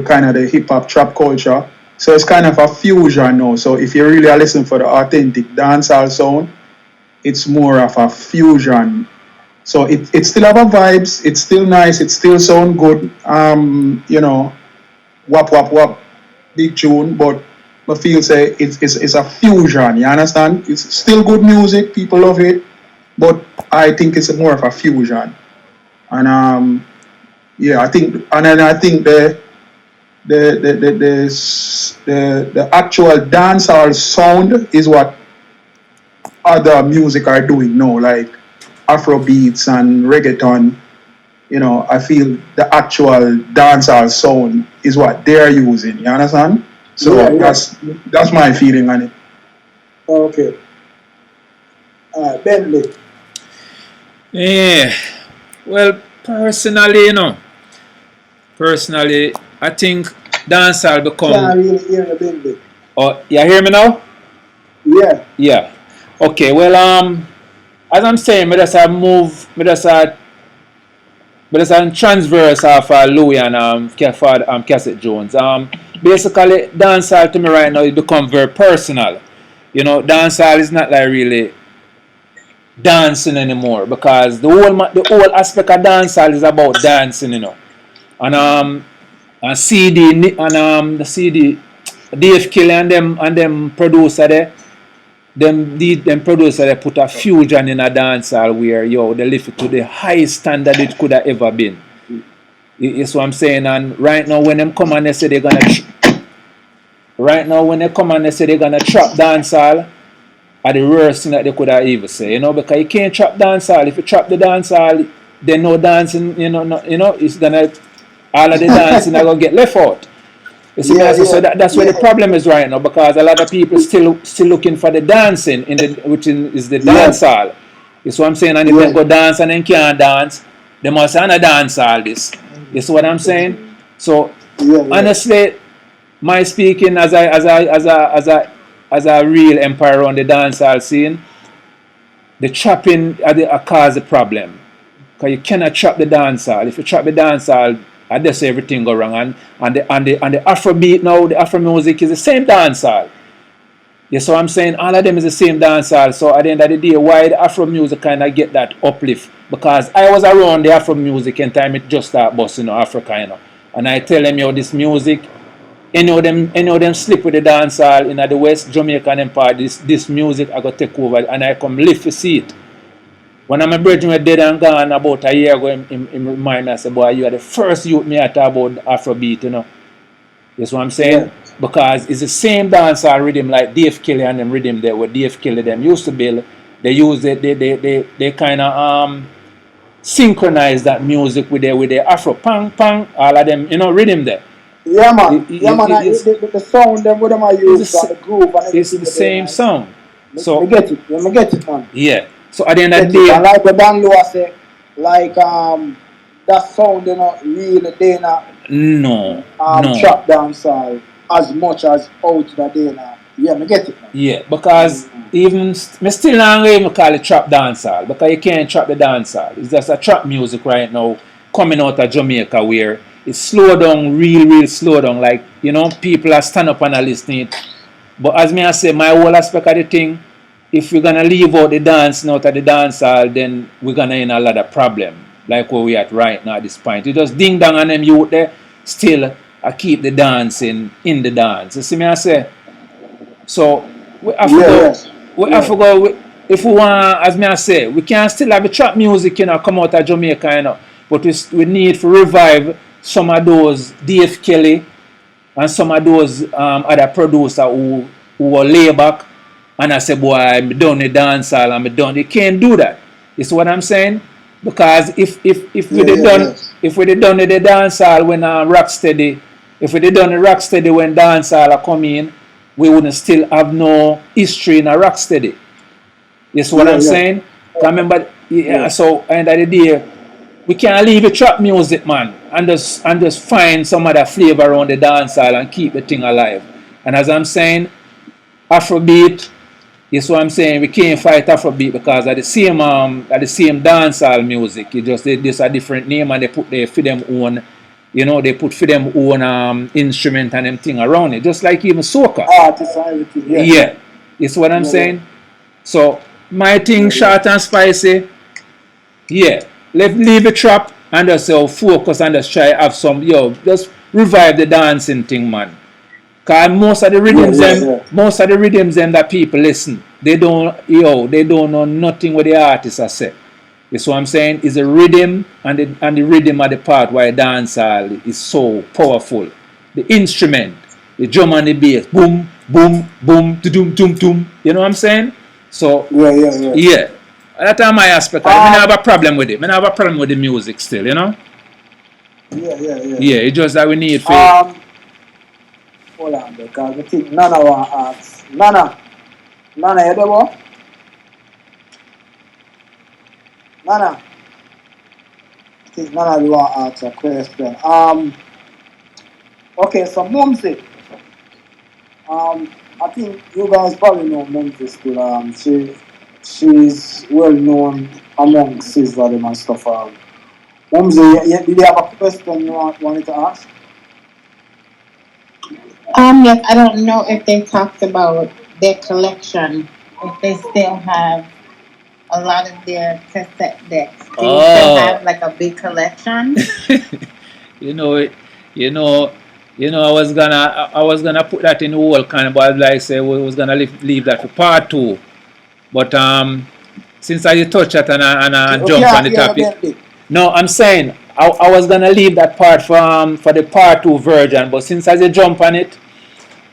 kind of the hip hop trap culture. So it's kind of a fusion now. So if you really are listening for the authentic dancehall sound, it's more of a fusion. So it still have a vibes, it's still nice, it still sound good. You know, wap wap wap, big tune, but I feel say it's a fusion, you understand? It's still good music, people love it, but I think it's more of a fusion. And yeah, I think, and then I think the actual dancehall sound is what other music are doing now, like Afro beats and reggaeton. You know, I feel the actual dancehall sound is what they're using. You understand? So Yeah, yeah. that's my feeling on it. Okay. Bentley. Yeah. Well, personally, I think dancehall Can't become. really hear the Bentley. Oh, you hear me now? Yeah. Yeah. Okay. Well, as I'm saying, me just transverse of Louis and Cassette Jones. Basically, dancehall to me right now it become very personal. You know, dancehall is not like really dancing anymore because the whole aspect of dancehall is about dancing. You know, and the CD Dave Kelly and them producer there. Them producer they put a fusion in a dancehall where they lift it to the highest standard it could have ever been. You see what I'm saying? And right now when them come and they say they're gonna trap dancehall are the worst thing that they could have ever say, because you can't trap dancehall. If you trap the dancehall, then no dancing, it's gonna all of the dancing are gonna get left out. You see, so that's where the problem is right now because a lot of people still looking for the dancing which is the dancehall. You see what I'm saying? And if they go dance and then can't dance, they must say, "I dance all this." You see what I'm saying? So honestly, my speaking as a real empire on the dancehall scene, the trapping cause the problem. Because you cannot trap the dancehall. If you trap the dancehall, I just say everything go wrong. And the Afrobeat now, the Afro music is the same dancehall. You see what I'm saying? All of them is the same dancehall. So at the end of the day, why the Afro music kind of get that uplift? Because I was around the Afro music and time it just start busting, Africa, And I tell them, this music, any of them slip with the dancehall in the West Jamaica and Empire, this music I got take over and I come lift the seat. When my brethren were dead and gone about a year ago, in remind me, I said, boy, you are the first youth me I talk about Afrobeat, That's what I'm saying? Yeah. Because it's the same dancehall rhythm like Dave Kelly and them rhythm there, where Dave Kelly them used to build. They use it, they kind of synchronize that music with the Afro pang pang, all of them, rhythm there. Yeah, man. The sound them what them I use, the groove and it's the same sound. So I get it, man. Yeah. So at the end of the day, and like what Donlou say, like that sound, really they not trap dancehall as much as out that they not. Yeah, I get it, man. Yeah, because even me still not even call it trap dancehall because you can't trap the dancehall. It's just a trap music right now coming out of Jamaica where it's slow down, real slow down. Like people are stand up and are listening. But as I say, my whole aspect of the thing. If we're gonna leave out the dance out of the dancehall, then we're gonna in a lot of problem. Like where we at right now at this point. You just ding dong and them youth there still I keep the dancing in the dance. You see me I say? So we have to go. We have to go. If we want, as me I say, we can still have the trap music, come out of Jamaica, but we need to revive some of those Dave Kelly and some of those other producers who are lay back. And I say, boy, I'm done the dancehall, I'm done. You can't do that. You see what I'm saying? Because if we done the dancehall when Rocksteady, if we done the Rocksteady when dancehall come in, we wouldn't still have no history in a Rocksteady. You see what I'm saying? Remember, so end of the day, we can't leave the trap music, man, and just find some other flavor around the dancehall and keep the thing alive. And as I'm saying, Afrobeat. Yes, what I'm saying, we can't fight Afrobeat because at the same dancehall music. It's a different name and they put for them own, they put for them own instrument and them thing around it. Just like even soca. Artists and everything. Yeah. Yes, what I'm saying. So My thing short and spicy. Yeah. Leave it trap and just focus and just try have some just revive the dancing thing, man. Cause most of the rhythms them that people listen, they don't know nothing what the artist has said. You see what I'm saying? It's a rhythm and the rhythm of the part why dancehall is so powerful. The instrument, the drum and the bass, boom, boom, boom, doom, doom, doom. You know what I'm saying? So yeah. That's my aspect. I don't have a problem with it. I have a problem with the music still, you know? Yeah, it's just that we need for Hold on, because I think Nana want to ask. Nana, you there, boy? Nana, I think Nana want to ask a question. Okay, so Mumsy. I think you guys probably know Mumsy still. She's well known among Sizzler them and stuff. Mumsy, did you have a question you wanted to ask? Yes, I don't know if they talked about their collection, if they still have a lot of their cassette decks. Do you still have like a big collection? you know, you know, I was gonna put that in the whole kind of, but like I say, we was gonna leave that for part 2. But since I touch that and I jump on the topic, no, I'm saying I was gonna leave that part for the part 2 version. But since I jump on it,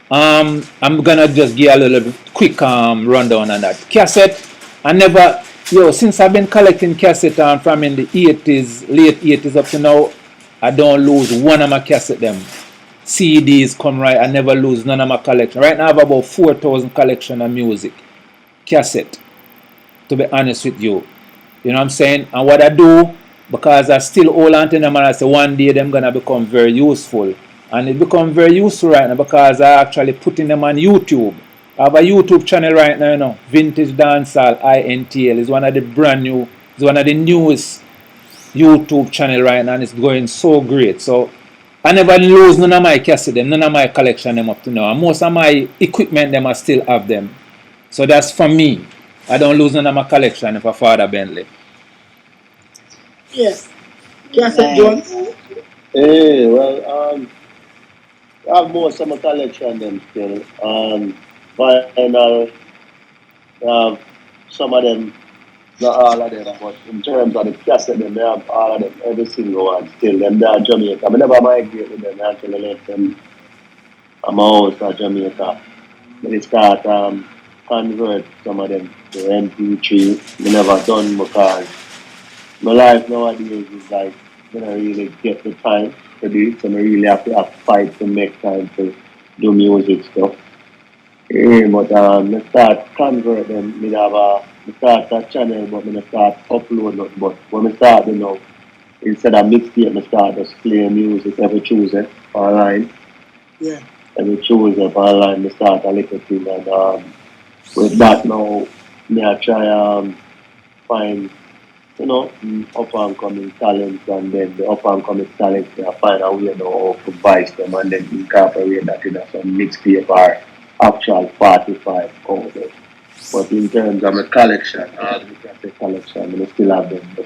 I'm gonna just give a little quick rundown on that. Cassette, I never, since I've been collecting cassette from in the 80s, late 80s up to now, I don't lose one of my cassette them. CDs come right, I never lose none of my collection. Right now I have about 4,000 collection of music. Cassette, to be honest with you. You know what I'm saying? And what I do, because I still hold on to them and I say one day them gonna become very useful. And it become very useful right now because I actually putting them on YouTube. I have a YouTube channel right now, Vintage Dancehall INTL is one of the newest YouTube channel right now and it's going so great. So I never lose none of my cassette them, none of my collection them up to now. And most of my equipment them I still have them. So that's for me. I don't lose none of my collection for Father Bentley. Yes. Cassette Jones. Hey, well, I have most of my collection them still. Vinyl, some of them, not all of them, but in terms of the cassette, them, they have all of them, every single one still. Them they are Jamaica. I never migrate with them until I left them at my house at Jamaica. They start convert some of them to MP3. I never done because my life nowadays is like, I don't really get the time to do it, so I really have to fight to make time to do music stuff. But I start convert them, I start a channel, but I start upload nothing. But when I start, instead of mixtape, I start just playing music every Tuesday online. Yeah. Every Tuesday online, I start a little thing, and with that now, I try find up and coming talents, and then the up and coming talents, I find a way now to voice them and then incorporate that in some mixtape or actual 45 covers. But in terms of my collection, I still have them.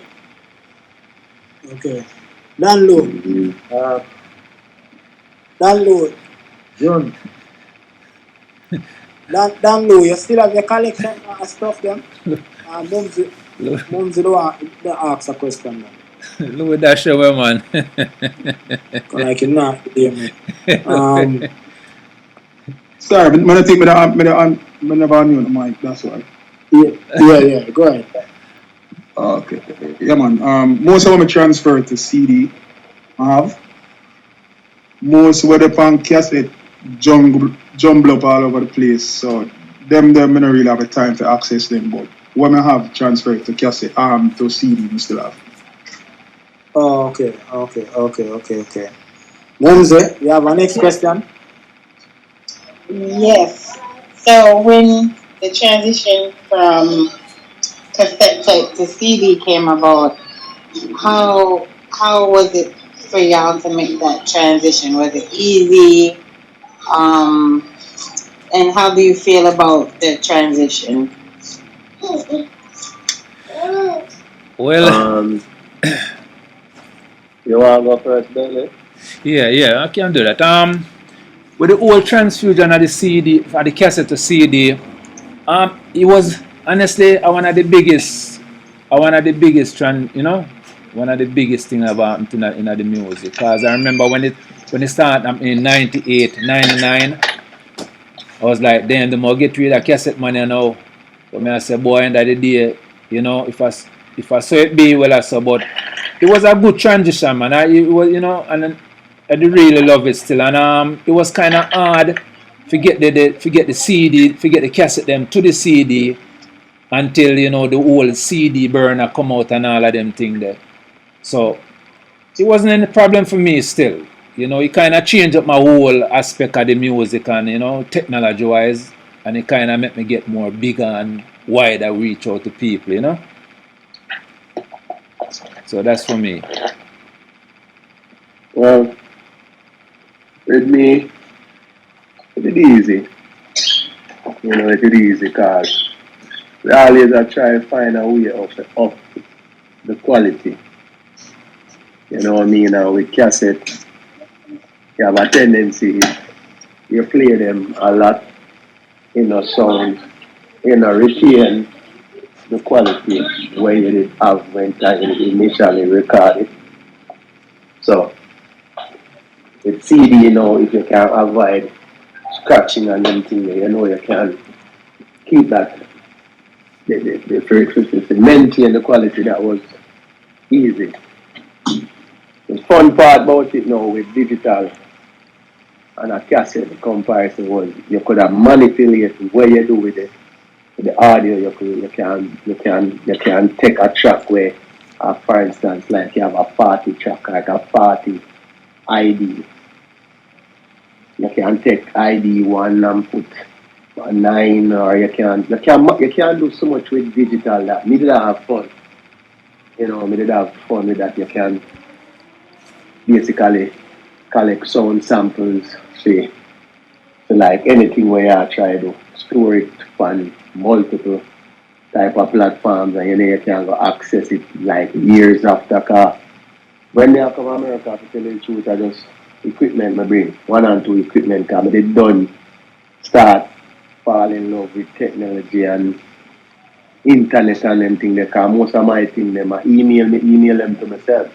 Okay. Donlou. Donlou. John. Donlou, you still have your collection of stuff then? Mumsy don't ask a question then. Look at that show, man. Like you not hear me. Sorry, I don't think I never knew the mic, that's why. Yeah, go ahead. Okay. Yeah, man. Most of them transfer to CD. I have. Most of the on cassette jumble up all over the place. So them I don't really have a time to access them, but when I have transferred to cassette, to CD, I still have. Oh, okay. Mumsy, you have a next question? Yes. So when the transition from cassette tape to CD came about, how was it for y'all to make that transition? Was it easy? And how do you feel about the transition? Well, You want to go first, Bentley? yeah, I can do that. With the whole transfusion of the CD, of the cassette to CD, it was honestly one of the biggest, one of the biggest one of the biggest thing about in the music. Cause I remember when it started in 98, 99, I was like, damn, the more get rid of cassette money now. But me I say, boy, end of the day, if I saw it be well, I saw, but it was a good transition, man. It was, and I do really love it still, and it was kind of hard forget the CD, forget the cassette them to the CD until the whole CD burner come out and all of them thing there. So it wasn't any problem for me still. It kind of changed up my whole aspect of the music and technology wise, and it kind of made me get more bigger and wider reach out to people. So that's for me. Well, with me, it is easy. It is easy because we always are trying to find a way of the quality. You know what I mean? Now with cassette, you have a tendency, you play them a lot in a sound, retain the quality where you did have when you initially recorded. So with CD, if you can avoid scratching and them things, you can keep that the maintain the quality. That was easy. The fun part about it now with digital and a cassette, the comparison was you could have manipulated what you do with it. With the audio, you can take a track where, for instance, like you have a party track, like a party ID. You can take ID one and put a 9, or you can do so much with digital that me did have fun. Me did have fun with that. You can basically collect sound samples, say, so like anything where you try to store it on multiple type of platforms, and you can go access it like years after. Cause when they come to America, to tell you the truth, I just equipment I bring, 1 and 2 equipment, because they done start fall in love with technology and internet and them thing. Because most of my thing them I email them to myself.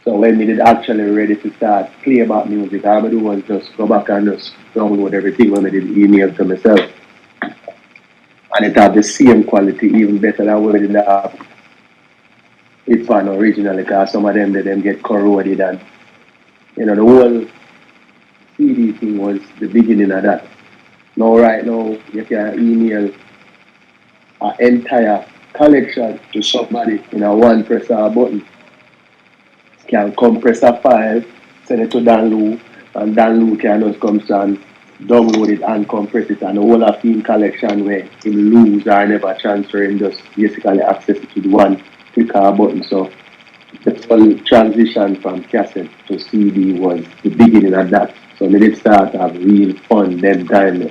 So when we did actually ready to start play about music, all I do was just go back and just download everything when I did email to myself. And it had the same quality, even better than what we did have it found originally, because some of them get corroded, and the whole CD thing was the beginning of that. Now right now you can email an entire collection to somebody in a one press of a button. Can compress a file, send it to Donlou, and Donlou can just come and download it and compress it, and the whole of the collection where him lose or never transfer, him just basically access it with one click of a button. So the whole transition from cassette to CD was the beginning of that. So we did start to have real fun then time.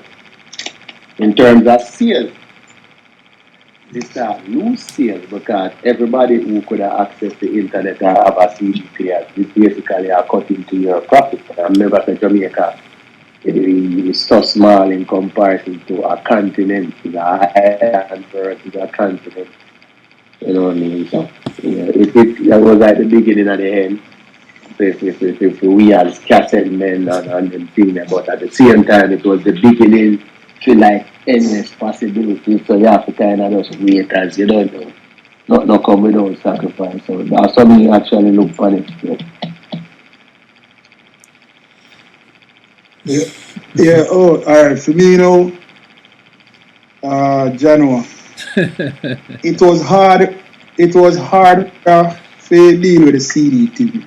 In terms of sales, they start lose sales because everybody who could have access to the internet or have a CD player is basically a cut into your profit. I remember that Jamaica is so small in comparison to a continent. It's a island versus a continent. You know what I mean? So it was like the beginning of the end. If we as cassette men and them thing there, but at the same time it was the beginning to like endless possibilities. So you have to kind of just wait, as you don't know. Not come without sacrifice. So that's something you actually look for it. Yeah. Oh, all right. For me, January, it was hard. It was hard to deal with the CD thing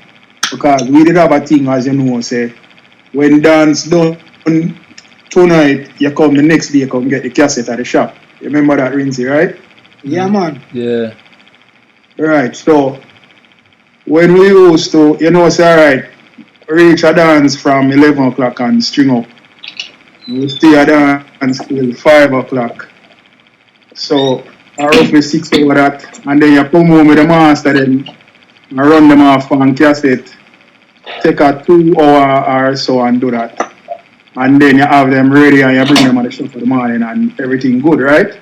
because we did have a thing, as you know, say when dance done tonight, you come the next day, you come get the cassette at the shop. You remember that, Rinsey, right? Yeah, man. Yeah. Right. So when we used to, say, all right, reach a dance from 11 o'clock and string up. We stay a dance till 5 o'clock. So I roughly 6 over that. And then you come home with the master, then I run them off on cassette. Take a 2 hour or so and do that. And then you have them ready and you bring them at the shop for the morning and everything good, right?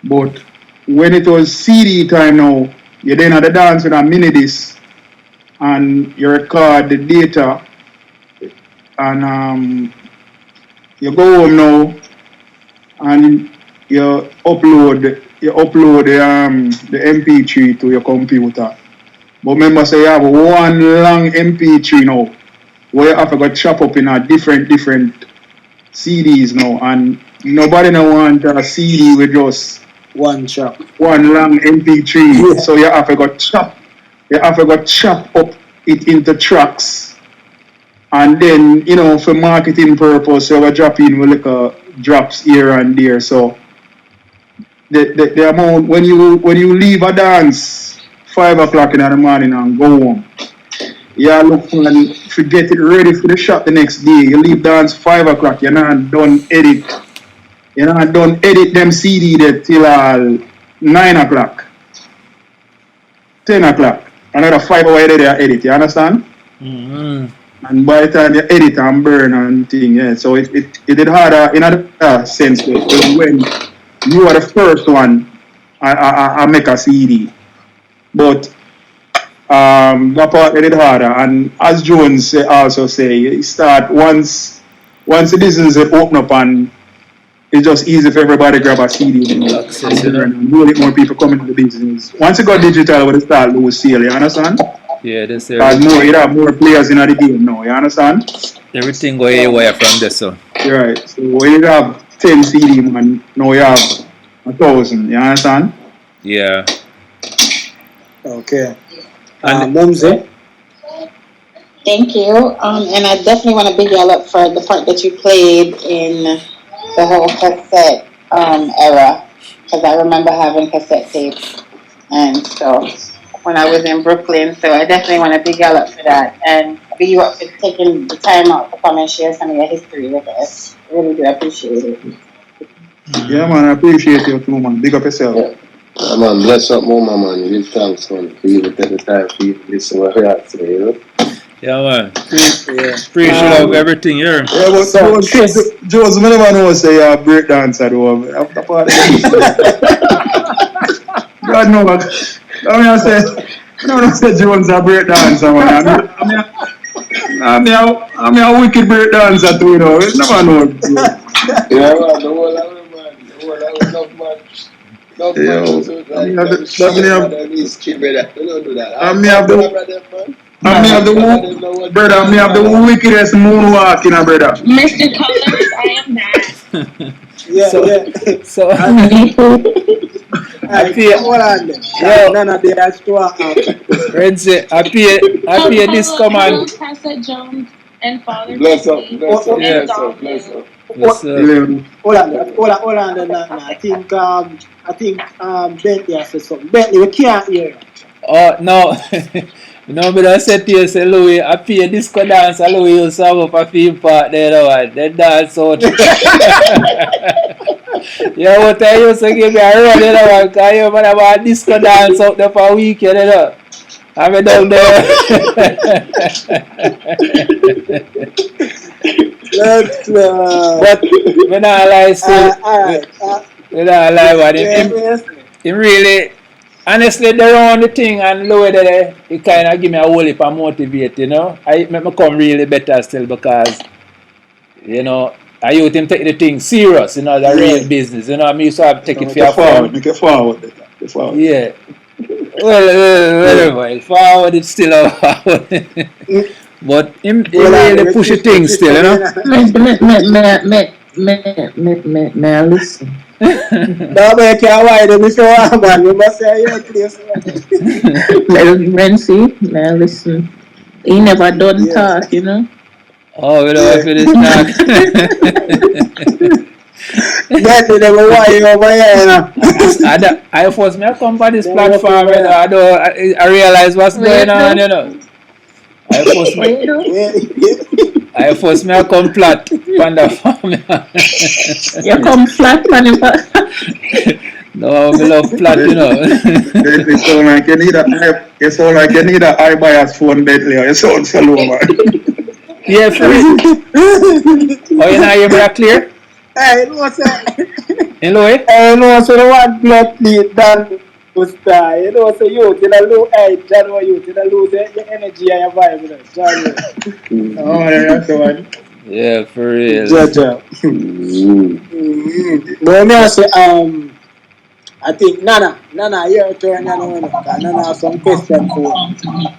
But when it was CD time now, you then at the dance with a mini disc and you record the data and you go home now and you upload the MP3 to your computer. But remember, say you have one long MP3 now, where you have to go chop up in a different CDs now, and nobody now want a CD with just One chop. one long MP3. Yeah. So you have to go chop up it into tracks, and then for marketing purpose, you will drop in with like drops here and there. So the amount when you leave a dance 5 o'clock in the morning and go home, you look and get it ready for the shot the next day. You leave dance 5 o'clock. You're not done edit. You're not done edit them CD there till 9 o'clock, 10 o'clock. Another 5 hours there edit. You understand? Mm-hmm. And by the time you edit and burn and thing, yeah. So it did harder in a sense when you are the first one I make a CD. But that part made it harder. And as Jones also say, you start once the business open up and it's just easy for everybody to grab a CD and really more people coming to the business. Once you go digital, we start lose sale, you understand? Yeah, this You have more players in the game now, you understand? everything go away from this, so. Right. So when you have 10 CD, man, now you have 1,000, you understand? Yeah. Okay. And Mumsy? Thank you. And I definitely want to big y'all up for the part that you played in the whole cassette era, because I remember having cassette tapes, and so when I was in Brooklyn, so I definitely want to big y'all up for that, and big you up for taking the time out to come and share some of your history with us. Really do appreciate it. Yeah, man, I appreciate you too, man. Big up yourself. Yeah, man, bless up Mama, man. Give thanks, man, for you to take the time for you to listen to what we have today, yeah, man. Appreciate everything here. Yeah, but So, Jones, I never know say you're a break dancer, though. After part of God knows. I say Jones a break dancer, man. I'm a wicked break dancer too, you know. You never know. Yeah, man, the whole of it, man. The whole of it, enough, man. Enough, man. So, like, we don't do that. I have the wickedest moonwalk in a brother. Mr. Colors, I am back. Yeah, So I feel what on them. Yeah. None of the store. Renzi, I pay this command. Cassette Jones and Father Bless up, Bentley bless up, and bless up, bless Donlou. up. Yes, Hold on. I think Bentley has said something. Bentley, we can't hear. Oh no. But I said to you, say Louis, I pay disco dance, and Louis used to have up a theme park there, they dance out. Yeah, what I used to give me a run, because you man have a disco dance out there for a weekend, I'm down there. But when I lie, when I lie, what him really. Honestly, they're on the thing and lower there, it kind of give me a whole heap of motivate, I make me come really better still because, I used him take the thing serious, the real business, I used to have to take it for your phone. Make it forward. Yeah. Well, forward it's still a forward. But him really push the thing still, May I listen? No, but you can't wide them if you want, man. You must say your place. Renzi, may I listen? He never done talk, Oh, we don't have to this talk. Bentley, they will wire over here, I force me to come for this platform, I realize what's going on, I I first me I come flat on the farm. You come flat man. No, me love flat, you know. Bentley sound like you sound like you need a high bias phone Bentley. You sound so low, man. Yeah, for real. Oh, you know, hear me that clear? Hey, you know, say, Hello, eh? hey, you know, so the one blood lead than was die. You know, so you in a low, hey, January, you in a lose your energy and your vibe, you know, January. Oh, yeah, that's the one. Yeah, for real. Jaja. But me I say, I think Nana, your turn, Nana, because Nana has some question for you.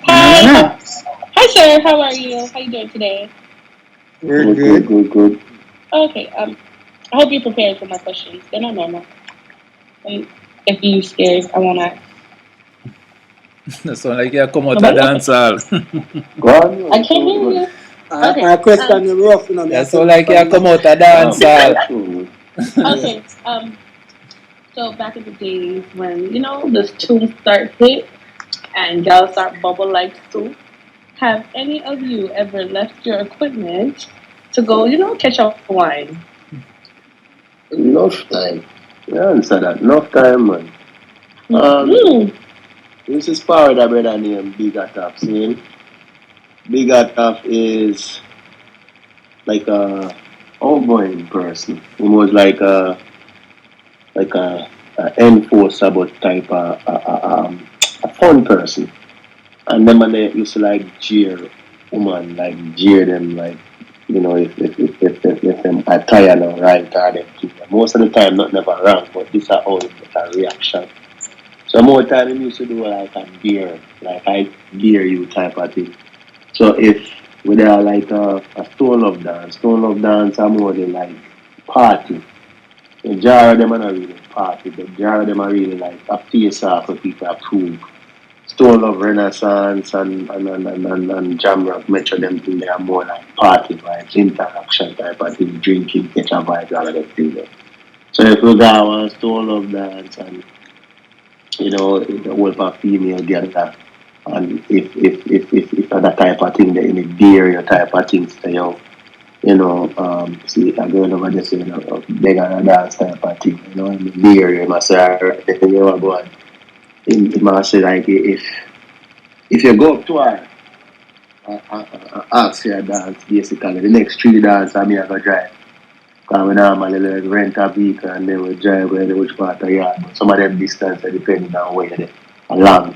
Hi. Hi, sir. How are you? How you doing today? We're good. Good. Okay. I hope you're prepared for my questions. They're not normal. And if you're scared, I won't ask. That sound like you come out of Nobody? dance hall. Go on. I can't hear you. Okay. My question is rough, you know. That sound like you come out of dance hall. Okay. So back in the days when this tune start hit and girls start bubble like soup, have any of you ever left your equipment to go, catch a wine? Enough time. Yeah, answer that. Enough time, man. This is power that brother named Big Atop. See? Big Atop is like a outgoing person. He was like a enforcer, but type a fun person. And them and they used to like jeer woman, like jeer them, like if them attire now right or them keep them. Most of the time not never wrong, but this are all a reaction. So more time we used to do like a dare, like I dare you type of thing. So if we there like a stone love dance are more than like party. The jar of them are not really party, the jar of them are really like a face off for people approve. Stone Love Renaissance and Jam Rock Metro them thing they are more like party vibes, interaction type of thing, drinking, catch a vibe, all of them thing there. So if we go on Stone Love dance and the whole for female gather and if that type of thing, the in the dairy type of things to see a girl over there saying beg and dance type of thing, in the dairy, you must say, alright, then you go on. It must say like if you go up to her ask for a dance, basically the next 3 dance I go drive. Because we normally like rent a vehicle and then we drive where which part of the yard. But some of them distance depending on where they are long.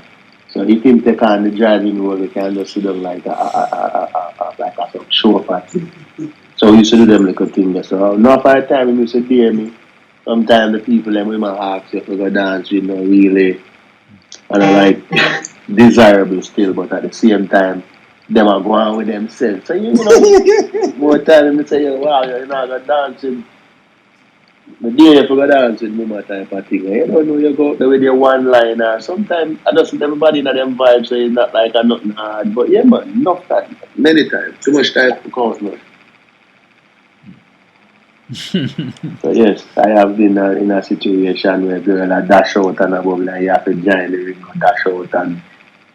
So if him take on the driving role, we can just do them like a some show party. So we used to do them like a thing there. So not by the time we used to dare me. Sometimes the people them we might ask if we go dance with no really and I like desirable still, but at the same time them are going with themselves. So more time they say, wow, you're not gonna dance with the day if you go dance with me type of thing. You don't know you go out there with your one liner. Sometimes I just everybody in them vibes so it's not like a nothing hard. But yeah man, enough time. Many times. Too much time to count man. So yes, I have been in a situation where girl a dash out and a bubble and you have to join the ring and dash out and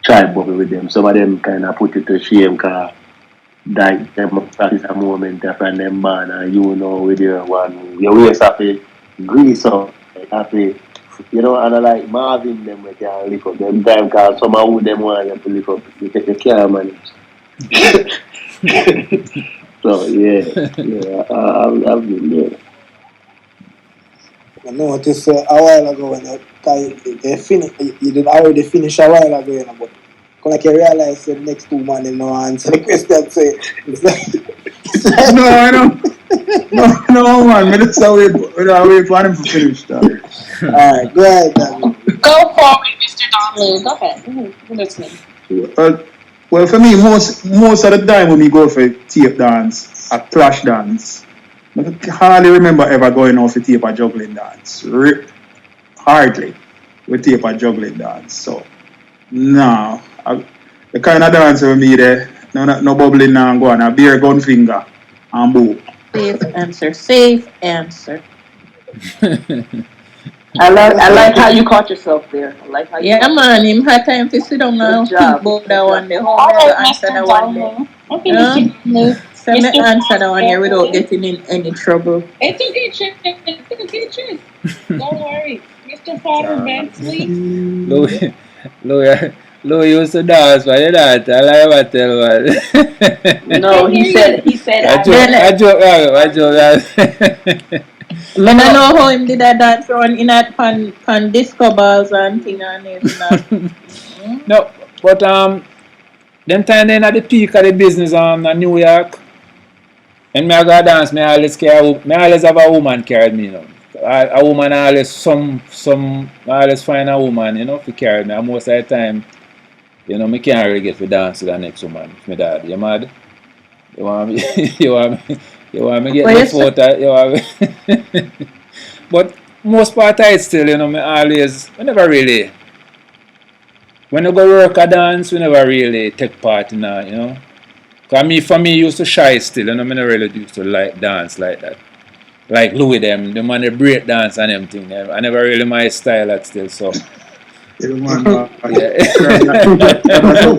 try bubble with them. Some of them kind of put it to shame because that them practice a moment from them man and with your one your waist have to grease up, have to and I like Marvin them we can lift up them time because some of who them want you to lift up you can't manage. So yeah, I've been there. I noticed a while ago when you did already finish a while ago, but like you realize the next 2 months they no answer the question. So it's like No, I don't. No, man. We just wait for him to finish that. alright, go ahead, David. Go forward, Mr. Donlou. Go ahead. We're listening. Well, for me, most of the time when we go for tape dance, a clash dance, I hardly remember ever going off a tape a juggling dance. Hardly with tape a juggling dance. So, no. The kind of dance for me there, no bubbling now and go on, a beer gun finger and boom. Safe answer. I like how you caught yourself there. I like how you man, him had time to sit down and think about that one day. How All to right, answer Mr. that one day. Donlou. Okay, Mr. Donlou. So me Mr. answer that one here without Father, getting in any trouble. it's okay, Chris. It's okay, Chris. Don't worry. Mr. Father Bentley. Louis, Louis, Louis used to dance, but you know, I like tell man. We No, can he hear said, he said, I I joke, like. Then I joke, I joke. me no know how him did a dance run in at pan disco balls and thing and him not. No, but them time then at the peak of the business in New York, and me I go dance, me always have a woman carry me, you know. A woman always I always find a woman, you know, to carry me. And most of the time, you know, me can't really get to dance with the next woman. My dad, you mad? You want me, you want me get What you left say? out, you want me. But most part of it still, you know, we never really, when you go work a dance, we never really take part in that, you know. Cause for me, used to shy still, you know, me never really used to like dance like that. Like Louis them man they break dance and them thing. I never really my style that still, so Yeah, man, man. yeah. That's how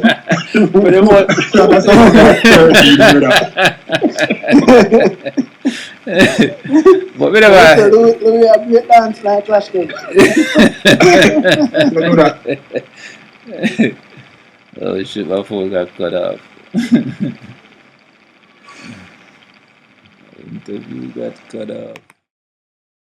But the more that's how we got 13, brother. but we But so never Louis have great dance like Clash King. Don't do that. oh shit, my phone got cut off. Interview got cut off.